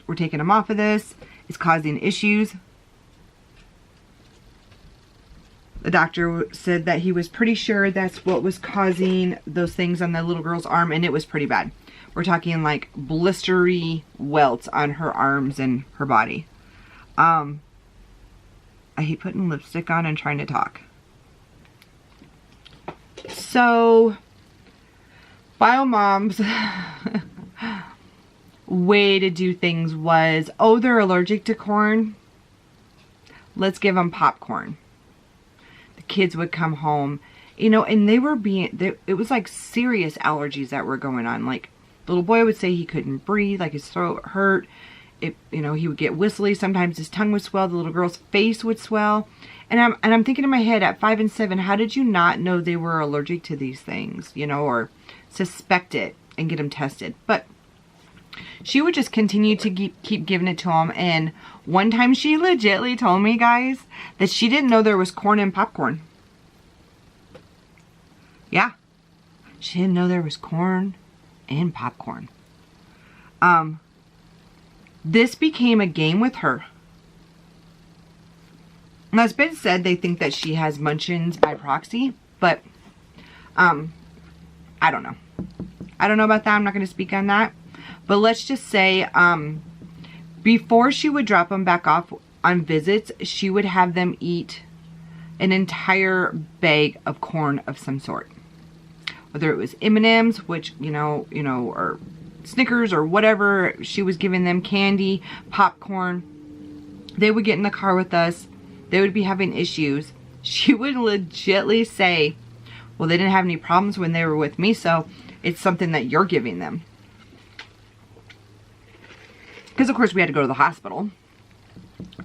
[SPEAKER 1] we're taking him off of this. It's causing issues. The doctor said that he was pretty sure that's what was causing those things on the little girl's arm, and it was pretty bad. We're talking like blistery welts on her arms and her body. I hate putting lipstick on and trying to talk. So, Bio Mom's way to do things was, oh, they're allergic to corn. Let's give them popcorn. The kids would come home, you know, and they were it was like serious allergies that were going on. Like, the little boy would say he couldn't breathe, like his throat hurt. You know, he would get whistly. Sometimes his tongue would swell. The little girl's face would swell. And I'm thinking in my head, at 5 and 7, how did you not know they were allergic to these things, you know, or suspect it and get them tested? But she would just continue to keep giving it to them. And one time she legitly told me, guys, that she didn't know there was corn in popcorn. Yeah. She didn't know there was corn in popcorn. This became a game with her. Now, it's been said they think that she has munchkins by proxy, but I don't know. I don't know about that. I'm not going to speak on that. But let's just say before she would drop them back off on visits, she would have them eat an entire bag of corn of some sort. Whether it was M&Ms, which, you know, or Snickers or whatever she was giving them, candy, popcorn. They would get in the car with us. They would be having issues. She would legitly say, well, they didn't have any problems when they were with me, so it's something that you're giving them. Because, of course, we had to go to the hospital.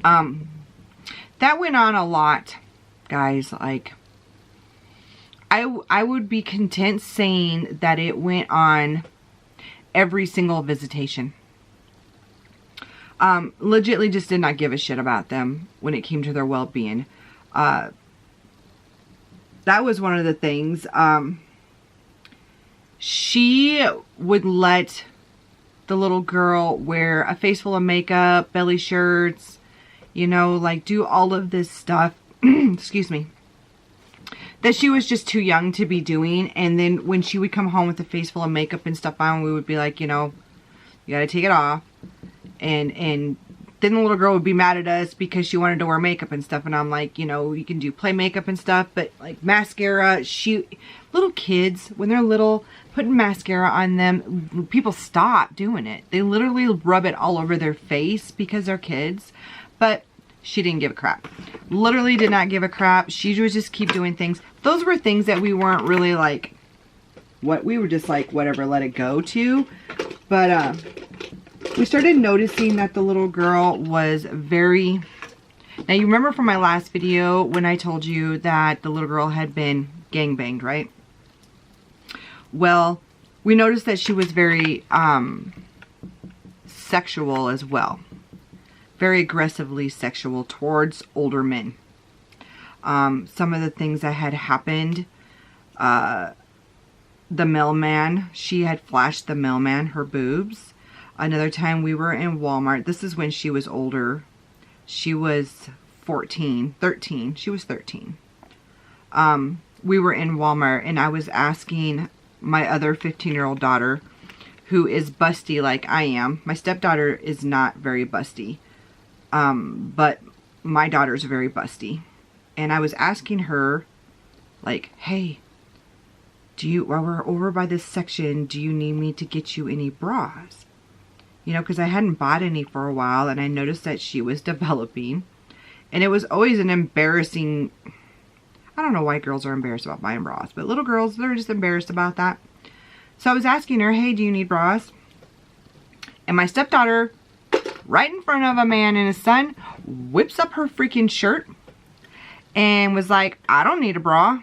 [SPEAKER 1] That went on a lot, guys. Like, I would be content saying that it went on every single visitation. Legitly just did not give a shit about them when it came to their well-being. That was one of the things. She would let the little girl wear a face full of makeup, belly shirts, you know, like do all of this stuff, excuse me, that she was just too young to be doing. And then when she would come home with a face full of makeup and stuff on, we would be like, you know, you gotta take it off. And then the little girl would be mad at us because she wanted to wear makeup and stuff. And I'm like, you know, you can do play makeup and stuff, but like mascara, little kids, when they're little, putting mascara on them, people stop doing it. They literally rub it all over their face because they're kids. But she didn't give a crap. Literally did not give a crap. She would just keep doing things. Those were things that we weren't really like, we were just like, whatever, let it go to. But, we started noticing that the little girl was very... Now, you remember from my last video when I told you that the little girl had been gangbanged, right? Well, we noticed that she was very sexual as well. Very aggressively sexual towards older men. Some of the things that had happened, the mailman, she had flashed the mailman her boobs. Another time we were in Walmart. This is when she was older. She was 13. She was 13. We were in Walmart and I was asking my other 15-year-old daughter, who is busty like I am. My stepdaughter is not very busty. But my daughter's very busty. And I was asking her, like, hey, while we're over by this section, do you need me to get you any bras? You know, because I hadn't bought any for a while, and I noticed that she was developing. And it was always an embarrassing... I don't know why girls are embarrassed about buying bras, but little girls, they're just embarrassed about that. So I was asking her, hey, do you need bras? And my stepdaughter, right in front of a man and his son, whips up her freaking shirt and was like, I don't need a bra.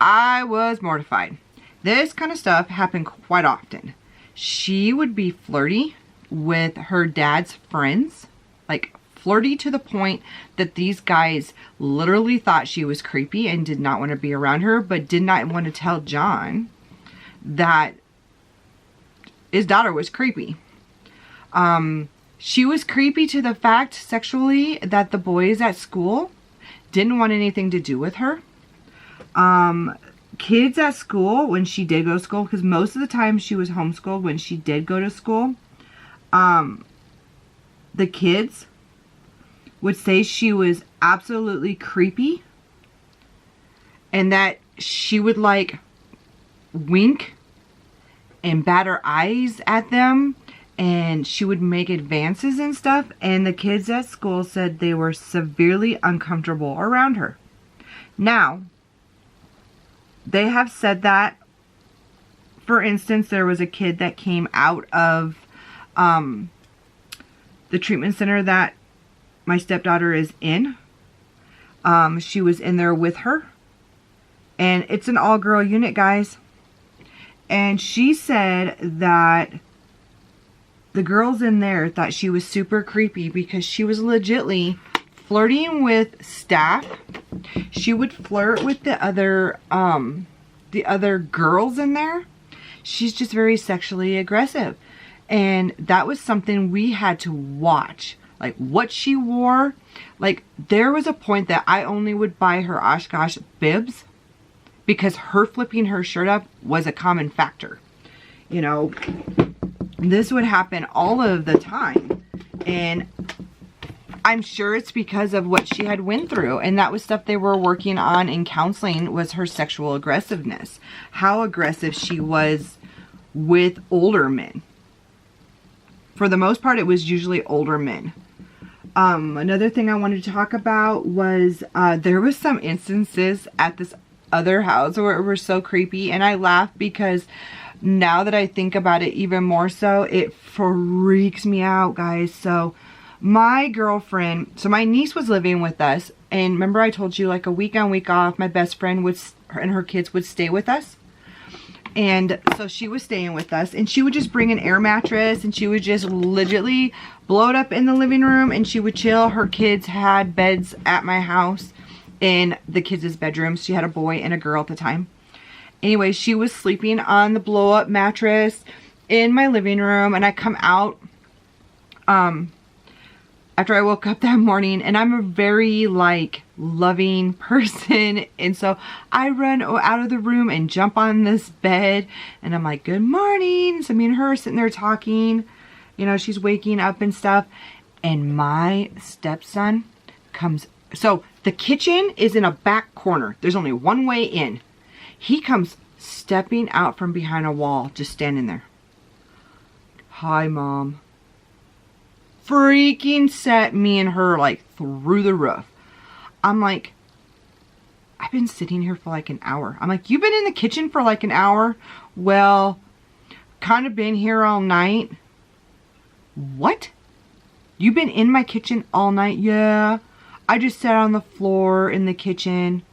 [SPEAKER 1] I was mortified. This kind of stuff happened quite often. She would be flirty with her dad's friends, like flirty to the point that these guys literally thought she was creepy and did not want to be around her, but did not want to tell John that his daughter was creepy. She was creepy to the fact sexually that the boys at school didn't want anything to do with her. Kids at school, when she did go to school, because most of the time she was homeschooled when she did go to school, the kids would say she was absolutely creepy and that she would like wink and bat her eyes at them, and she would make advances and stuff, and the kids at school said they were severely uncomfortable around her. Now, they have said that, for instance, there was a kid that came out of the treatment center that my stepdaughter is in. She was in there with her. And it's an all-girl unit, guys. And she said that the girls in there thought she was super creepy because she was legitly flirting with staff. She would flirt with the other girls in there. She's just very sexually aggressive. And that was something we had to watch. Like what she wore. Like there was a point that I only would buy her Oshkosh bibs because her flipping her shirt up was a common factor. You know, this would happen all of the time. And I'm sure it's because of what she had went through. And that was stuff they were working on in counseling, was her sexual aggressiveness. How aggressive she was with older men. For the most part, it was usually older men. Another thing I wanted to talk about was there was some instances at this other house where it were so creepy. And I laugh because now that I think about it even more so, it freaks me out, guys. So my girlfriend, so my niece was living with us. And remember I told you, like a week on, week off, my best friend would, and her kids would stay with us. And so she was staying with us, and she would just bring an air mattress, and she would just legitimately blow it up in the living room, and she would chill. Her kids had beds at my house in the kids' bedrooms. She had a boy and a girl at the time. Anyway, she was sleeping on the blow up mattress in my living room, and I come out after I woke up that morning, and I'm a very like loving person, and so I run out of the room and jump on this bed, and I'm like, good morning. So me and her are sitting there talking, you know, she's waking up and stuff, and my stepson comes. So the kitchen is in a back corner. There's only one way in. He comes stepping out from behind a wall, just standing there. Hi, Mom. Freaking set me and her like through the roof. I'm like, I've been sitting here for like an hour. I'm like, you've been in the kitchen for like an hour? Well, kind of been here all night. What? You've been in my kitchen all night? Yeah. I just sat on the floor in the kitchen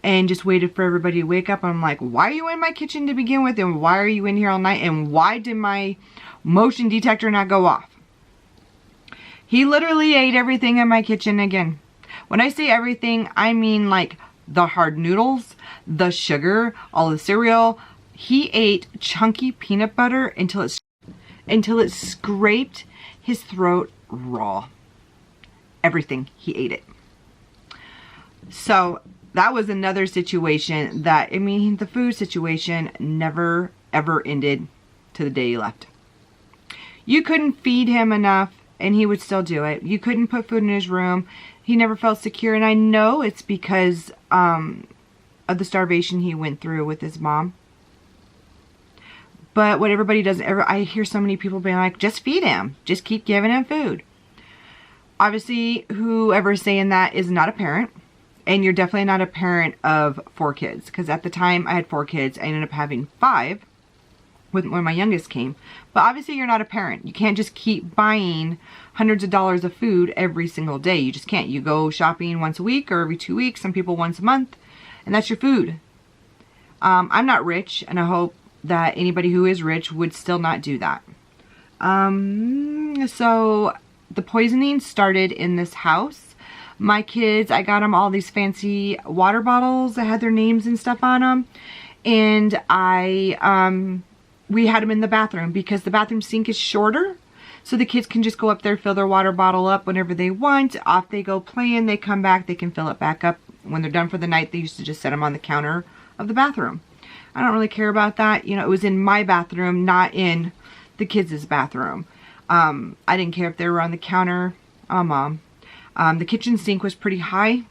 [SPEAKER 1] and just waited for everybody to wake up. I'm like, why are you in my kitchen to begin with? And why are you in here all night? And why did my motion detector not go off? He literally ate everything in my kitchen again. When I say everything, I mean like the hard noodles, the sugar, all the cereal. He ate chunky peanut butter until it scraped his throat raw. Everything, he ate it. So that was another situation that, I mean, the food situation never ever ended to the day he left. You couldn't feed him enough and he would still do it. You couldn't put food in his room. He never felt secure, and I know it's because of the starvation he went through with his mom. But what everybody doesn't ever, I hear so many people being like, just feed him. Just keep giving him food. Obviously, whoever's saying that is not a parent. And you're definitely not a parent of 4 kids. Because at the time, I had 4 kids. I ended up having 5 when my youngest came. But obviously, you're not a parent. You can't just keep buying hundreds of dollars of food every single day. You just can't. You go shopping once a week or every 2 weeks. Some people once a month. And that's your food. I'm not rich. And I hope that anybody who is rich would still not do that. So the poisoning started in this house. My kids, I got them all these fancy water bottles that had their names and stuff on them. And we had them in the bathroom because the bathroom sink is shorter. So the kids can just go up there, fill their water bottle up whenever they want. Off they go playing. They come back. They can fill it back up. When they're done for the night, they used to just set them on the counter of the bathroom. I don't really care about that. You know, it was in my bathroom, not in the kids' bathroom. I didn't care if they were on the counter. Oh, Mom. The kitchen sink was pretty high.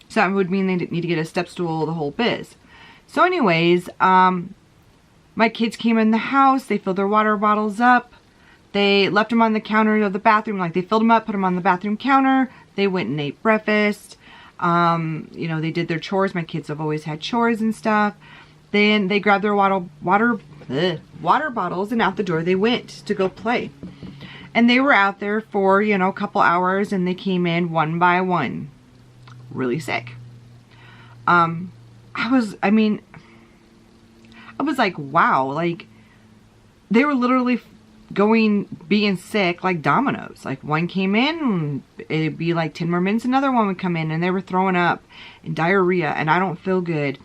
[SPEAKER 1] So that would mean they didn't need to get a step stool, the whole biz. So anyways, my kids came in the house. They filled their water bottles up. They left them on the counter of the bathroom. Like, they filled them up, put them on the bathroom counter. They went and ate breakfast. You know, they did their chores. My kids have always had chores and stuff. Then they grabbed their water bottles and out the door they went to go play. And they were out there for, you know, a couple hours, and they came in one by one. Really sick. I was like, wow, like, they were literally being sick like dominoes. Like, one came in, it'd be like 10 more minutes, another one would come in, and they were throwing up and diarrhea, and I don't feel good.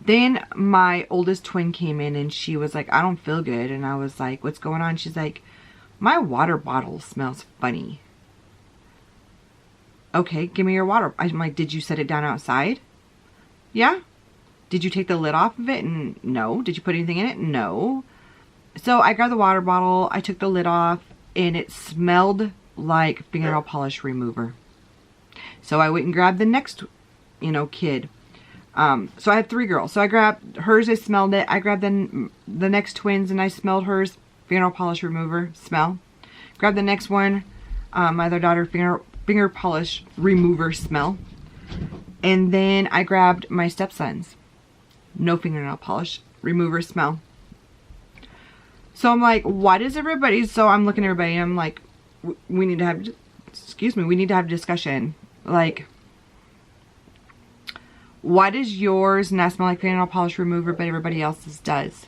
[SPEAKER 1] Then my oldest twin came in, and she was like, I don't feel good. And I was like, what's going on? She's like, my water bottle smells funny. Okay, give me your water. I'm like, did you set it down outside? Yeah. Did you take the lid off of it? And no. Did you put anything in it? No. So I grabbed the water bottle, I took the lid off, and it smelled like fingernail polish remover. So I went and grabbed the next, you know, kid. So I have 3 girls. So I grabbed hers, I smelled it. I grabbed the next twins, and I smelled hers, fingernail polish remover, smell. Grabbed the next one, my other daughter, finger polish remover, smell. And then I grabbed my stepson's, no fingernail polish remover, smell. So I'm like, why does everybody, so I'm looking at everybody, and I'm like, we need to have a discussion. Like, why does yours not smell like fingernail polish remover, but everybody else's does?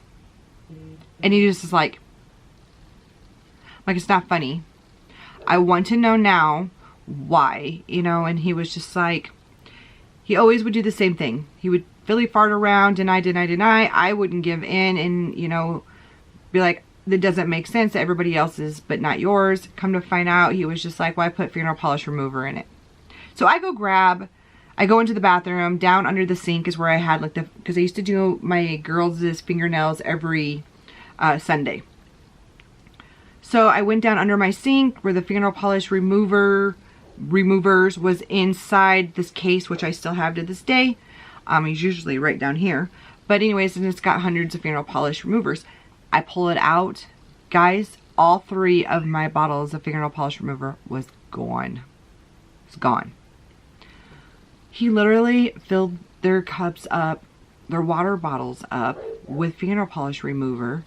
[SPEAKER 1] And he just is like, it's not funny. I want to know now why, you know. And he was just like, he always would do the same thing. He would Philly fart around, deny. I wouldn't give in and, you know, be like, that doesn't make sense to everybody else's, but not yours. Come to find out, he was just like, well, I put fingernail polish remover in it. So I go into the bathroom, down under the sink is where I had, like, because I used to do my girls' fingernails every Sunday. So I went down under my sink where the fingernail polish removers was inside this case, which I still have to this day. It's usually right down here. But anyways, and it's got hundreds of fingernail polish removers. I pull it out. Guys, all 3 of my bottles of fingernail polish remover was gone. It's gone. He literally filled their cups up, their water bottles up with fingernail polish remover,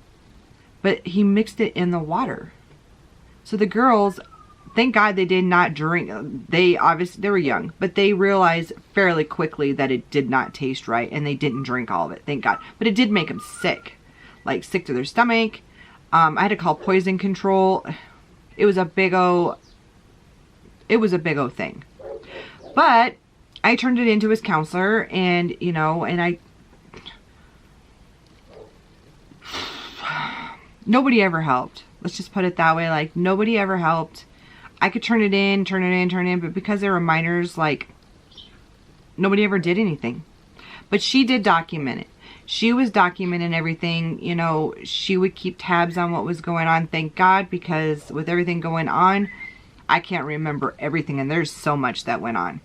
[SPEAKER 1] but he mixed it in the water. So the girls, thank God they did not drink. They were young, but they realized fairly quickly that it did not taste right, and they didn't drink all of it, thank God. But it did make them sick, like sick to their stomach. I had to call poison control. It was a big O thing. But I turned it into his counselor, and, you know, and nobody ever helped. Let's just put it that way. Like, nobody ever helped. I could turn it in, but because they were minors, like, nobody ever did anything. But she did document it. She was documenting everything, you know. She would keep tabs on what was going on, thank God, because with everything going on, I can't remember everything, and there's so much that went on.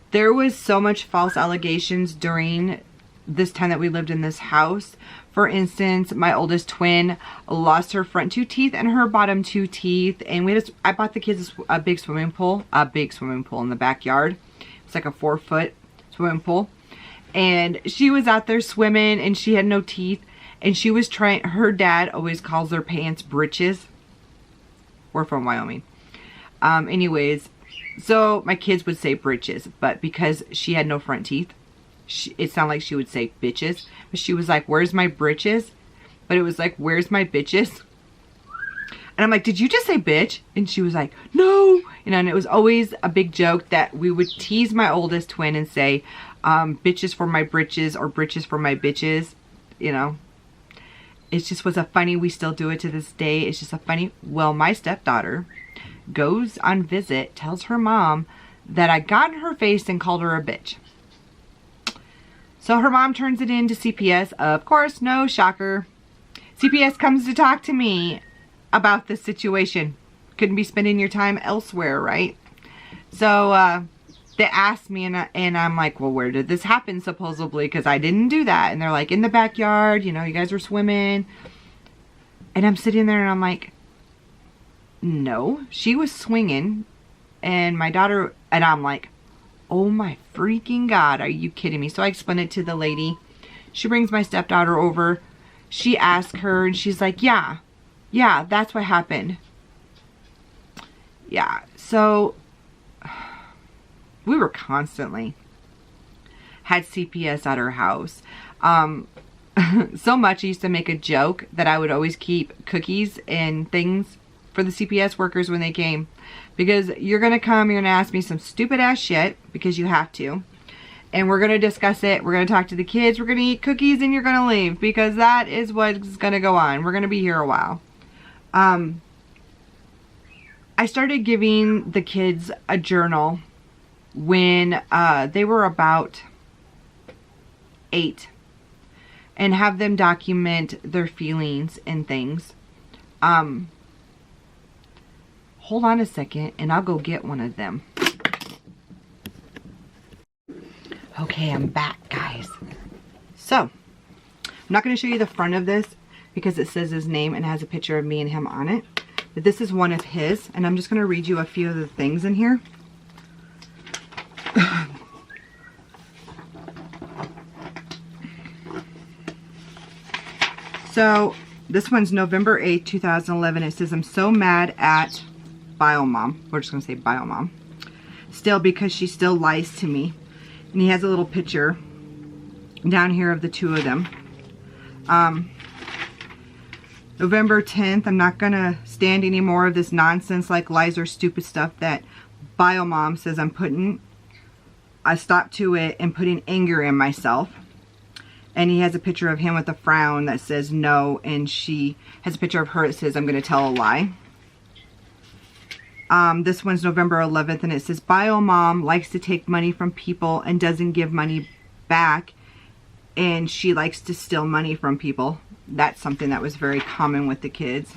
[SPEAKER 1] There was so much false allegations during this time that we lived in this house. For instance, my oldest twin lost her front 2 teeth and her bottom 2 teeth, and I bought the kids a big swimming pool in the backyard. It's like a 4-foot swimming pool, and she was out there swimming, and she had no teeth, and she was trying. Her dad always calls their pants britches. We're from Wyoming. Anyways, so my kids would say britches, but because she had no front teeth, it sounded like she would say bitches, but she was like, where's my britches? But it was like, where's my bitches? And I'm like, did you just say bitch? And she was like, no. You know, and it was always a big joke that we would tease my oldest twin and say, bitches for my britches or britches for my bitches. You know, it just was a funny, we still do it to this day. It's just a funny, well, my stepdaughter goes on visit, tells her mom that I got in her face and called her a bitch. So her mom turns it in to CPS. Of course, no shocker. CPS comes to talk to me about this situation. Couldn't be spending your time elsewhere, right? So they asked me, and I'm like, well, where did this happen supposedly? Because I didn't do that. And they're like, in the backyard, you know, you guys were swimming. And I'm sitting there and I'm like, no, she was swinging. And my daughter, and I'm like, oh my freaking God, are you kidding me? So I explained it to the lady. She brings my stepdaughter over. She asked her and she's like, yeah, that's what happened. Yeah, so we were constantly had CPS at our house. So much I used to make a joke that I would always keep cookies and things for the CPS workers when they came. Because you're going to come, you're going to ask me some stupid ass shit, because you have to. And we're going to discuss it. We're going to talk to the kids. We're going to eat cookies and you're going to leave. Because that is what's going to go on. We're going to be here a while. I started giving the kids a journal when they were about 8. And have them document their feelings and things. Hold on a second and I'll go get one of them. Okay, I'm back, guys. So, I'm not going to show you the front of this because it says his name and has a picture of me and him on it. But this is one of his, and I'm just going to read you a few of the things in here. So, this one's November 8th, 2011. It says, I'm so mad at Biomom. We're just going to say Biomom. Still, because she still lies to me. And he has a little picture down here of the two of them. November 10th, I'm not going to stand any more of this nonsense like lies or stupid stuff that Biomom says I'm putting. I stopped to it and putting anger in myself. And he has a picture of him with a frown that says no. And she has a picture of her that says, I'm going to tell a lie. This one's November 11th. And it says, Biomom likes to take money from people and doesn't give money back. And she likes to steal money from people. That's something that was very common with the kids.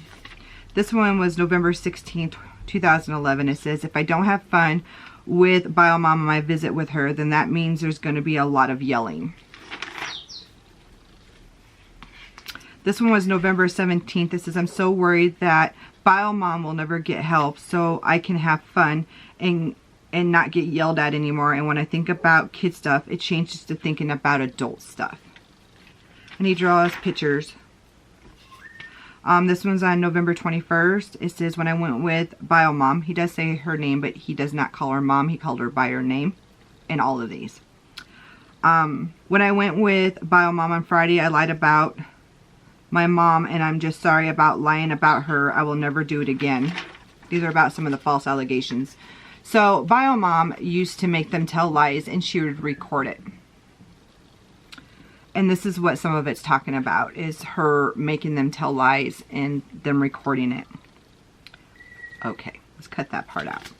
[SPEAKER 1] This one was November 16th, 2011. It says, if I don't have fun with Biomom on my visit with her, then that means there's going to be a lot of yelling. This one was November 17th. It says, I'm so worried that Biomom will never get help so I can have fun and not get yelled at anymore. And when I think about kid stuff, it changes to thinking about adult stuff. And he draws pictures. This one's on November 21st. It says, when I went with Biomom, he does say her name, but he does not call her mom. He called her by her name in all of these. When I went with Biomom on Friday, I lied about my mom, and I'm just sorry about lying about her. I will never do it again. These are about some of the false allegations. So, Biomom used to make them tell lies, and she would record it. And this is what some of it's talking about, is her making them tell lies and them recording it. Okay, let's cut that part out.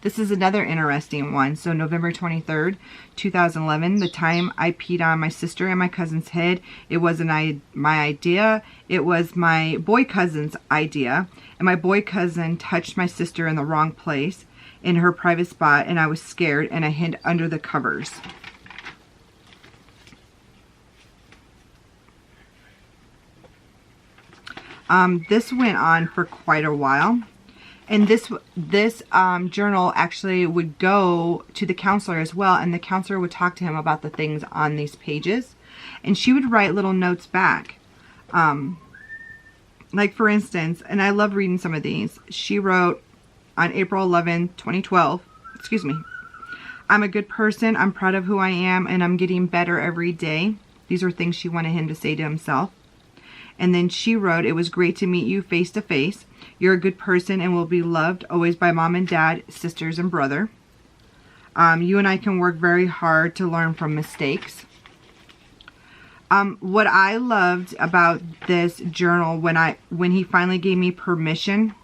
[SPEAKER 1] This is another interesting one. So November 23rd, 2011, the time I peed on my sister and my cousin's head, it wasn't my idea. It was my boy cousin's idea. And my boy cousin touched my sister in the wrong place in her private spot, and I was scared and I hid under the covers. This went on for quite a while. And this journal actually would go to the counselor as well. And the counselor would talk to him about the things on these pages. And she would write little notes back. Like for instance, and I love reading some of these. She wrote on April 11, 2012, excuse me. I'm a good person. I'm proud of who I am, and I'm getting better every day. These are things she wanted him to say to himself. And then she wrote, it was great to meet you face to face. You're a good person and will be loved always by mom and dad, sisters and brother. You and I can work very hard to learn from mistakes. What I loved about this journal, when he finally gave me permission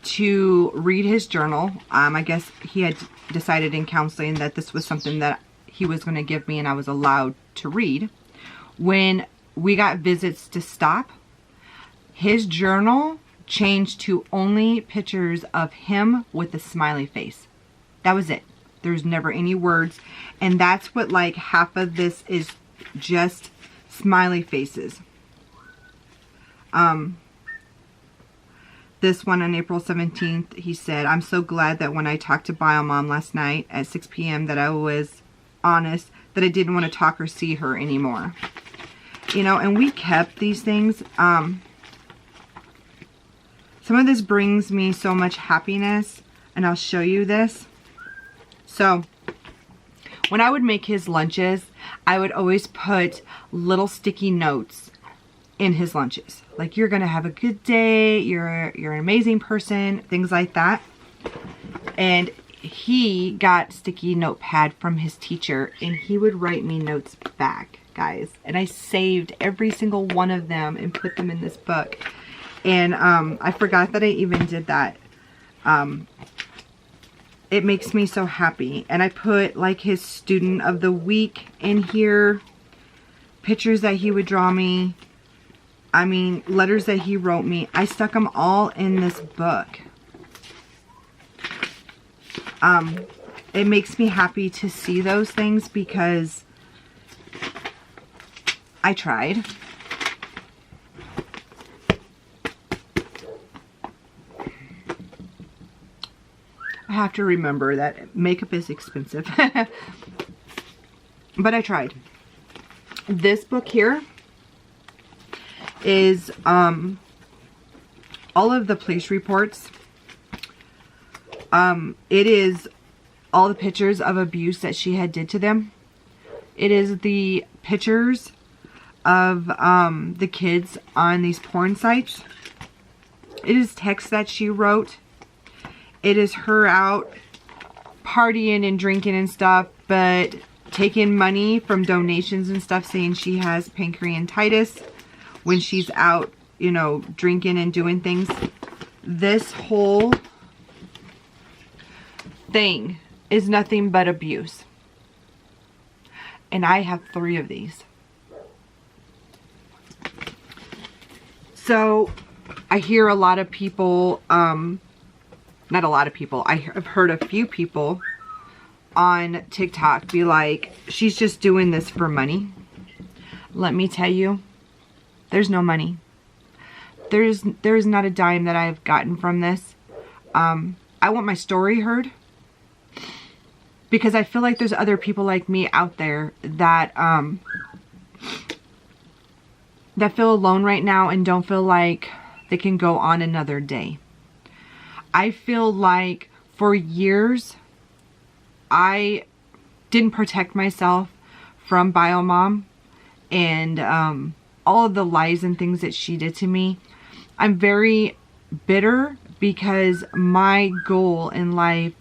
[SPEAKER 1] to read his journal, I guess he had decided in counseling that this was something that he was going to give me and I was allowed to read. When we got visits to stop, his journal changed to only pictures of him with a smiley face. That was it. There's never any words. And that's what, like, half of this is just smiley faces. This one on April 17th, he said, I'm so glad that when I talked to Biomom last night at 6 p.m. that I was honest, that I didn't want to talk or see her anymore. You know, and we kept these things. Some of this brings me so much happiness, and I'll show you this. So, when I would make his lunches, I would always put little sticky notes in his lunches. Like, you're going to have a good day, you're an amazing person, things like that. And he got sticky notepad from his teacher, and he would write me notes back, guys. And I saved every single one of them and put them in this book. And I forgot that I even did that. It makes me so happy. And I put, like, his student of the week in here. Pictures that he would draw me. I mean, letters that he wrote me. I stuck them all in this book. It makes me happy to see those things because I tried. I have to remember that makeup is expensive. But I tried. This book here is all of the police reports. It is all the pictures of abuse that she had did to them. It is the pictures of the kids on these porn sites. It is text that she wrote. It is her out partying and drinking and stuff, but taking money from donations and stuff, saying she has pancreatitis when she's out, you know, drinking and doing things. This whole thing is nothing but abuse. And I have 3 of these. So I hear a lot of people, not a lot of people, I've heard a few people on TikTok be like, she's just doing this for money. Let me tell you, there's no money. There is not a dime that I've gotten from this. I want my story heard because I feel like there's other people like me out there that that feel alone right now and don't feel like they can go on another day. I feel like for years I didn't protect myself from Biomom and all of the lies and things that she did to me. I'm very bitter because my goal in life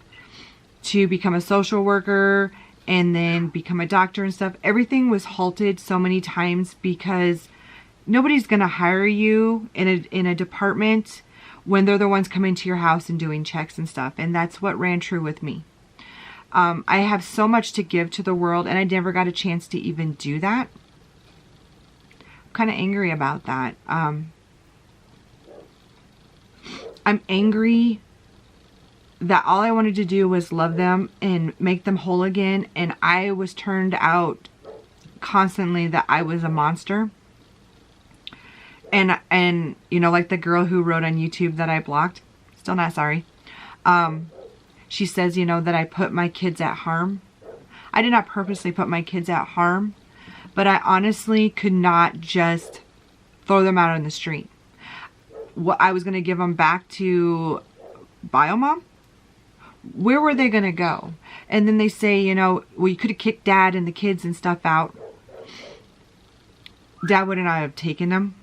[SPEAKER 1] to become a social worker and then become a doctor and stuff, everything was halted so many times because nobody's gonna hire you in a department when they're the ones coming to your house and doing checks and stuff. And that's what ran true with me. I have so much to give to the world and I never got a chance to even do that. I'm kind of angry about that. I'm angry that all I wanted to do was love them and make them whole again. And I was turned out constantly that I was a monster. And you know, like the girl who wrote on YouTube that I blocked, still not sorry. She says, you know, that I put my kids at harm. I did not purposely put my kids at harm, but I honestly could not just throw them out on the street. What I was going to give them back to Biomom? where were they going to go? And then they say, you know, well, you could have kicked Dad and the kids and stuff out. Dad would not have taken them.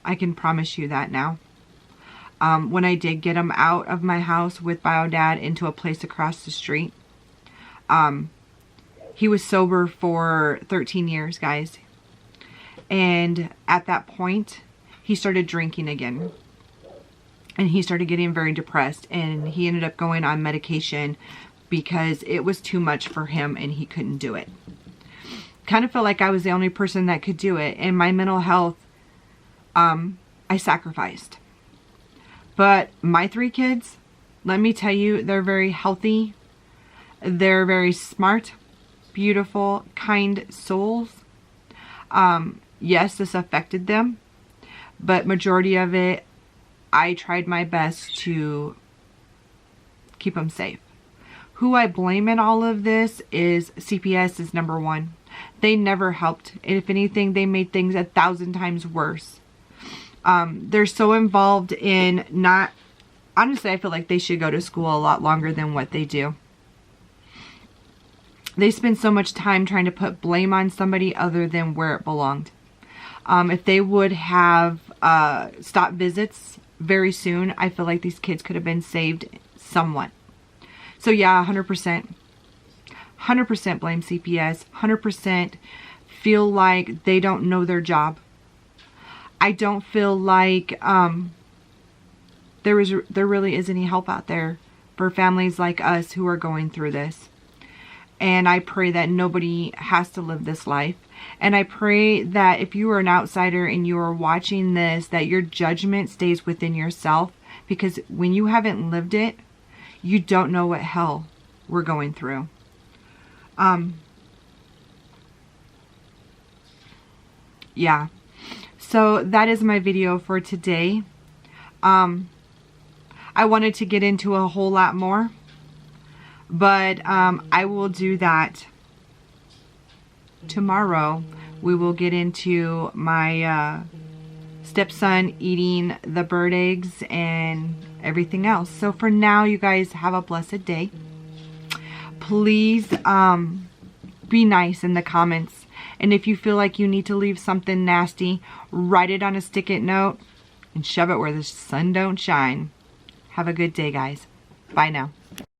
[SPEAKER 1] I can promise you that now. When I did get him out of my house with Bio Dad into a place across the street, he was sober for 13 years, guys. And at that point, he started drinking again. And he started getting very depressed. And he ended up going on medication because it was too much for him and he couldn't do it. Kind of felt like I was the only person that could do it. And my mental health, I sacrificed. But my 3 kids, let me tell you, they're very healthy. They're very smart, beautiful, kind souls. Yes, this affected them. But majority of it, I tried my best to keep them safe. Who I blame in all of this is CPS is number 1. They never helped. If anything, they made things 1,000 times worse. They're so involved in not... Honestly, I feel like they should go to school a lot longer than what they do. They spend so much time trying to put blame on somebody other than where it belonged. If they would have stopped visits very soon, I feel like these kids could have been saved somewhat. So yeah, 100%. 100% blame CPS. 100% feel like they don't know their job. I don't feel like there really is any help out there for families like us who are going through this. And I pray that nobody has to live this life. And I pray that if you are an outsider and you are watching this, that your judgment stays within yourself. Because when you haven't lived it, you don't know what hell we're going through. Yeah. So that is my video for today. I wanted to get into a whole lot more. But I will do that tomorrow. We will get into my stepson eating the bird eggs and everything else. So for now, you guys have a blessed day. Please be nice in the comments. And if you feel like you need to leave something nasty, write it on a stick-it note and shove it where the sun don't shine. Have a good day, guys. Bye now.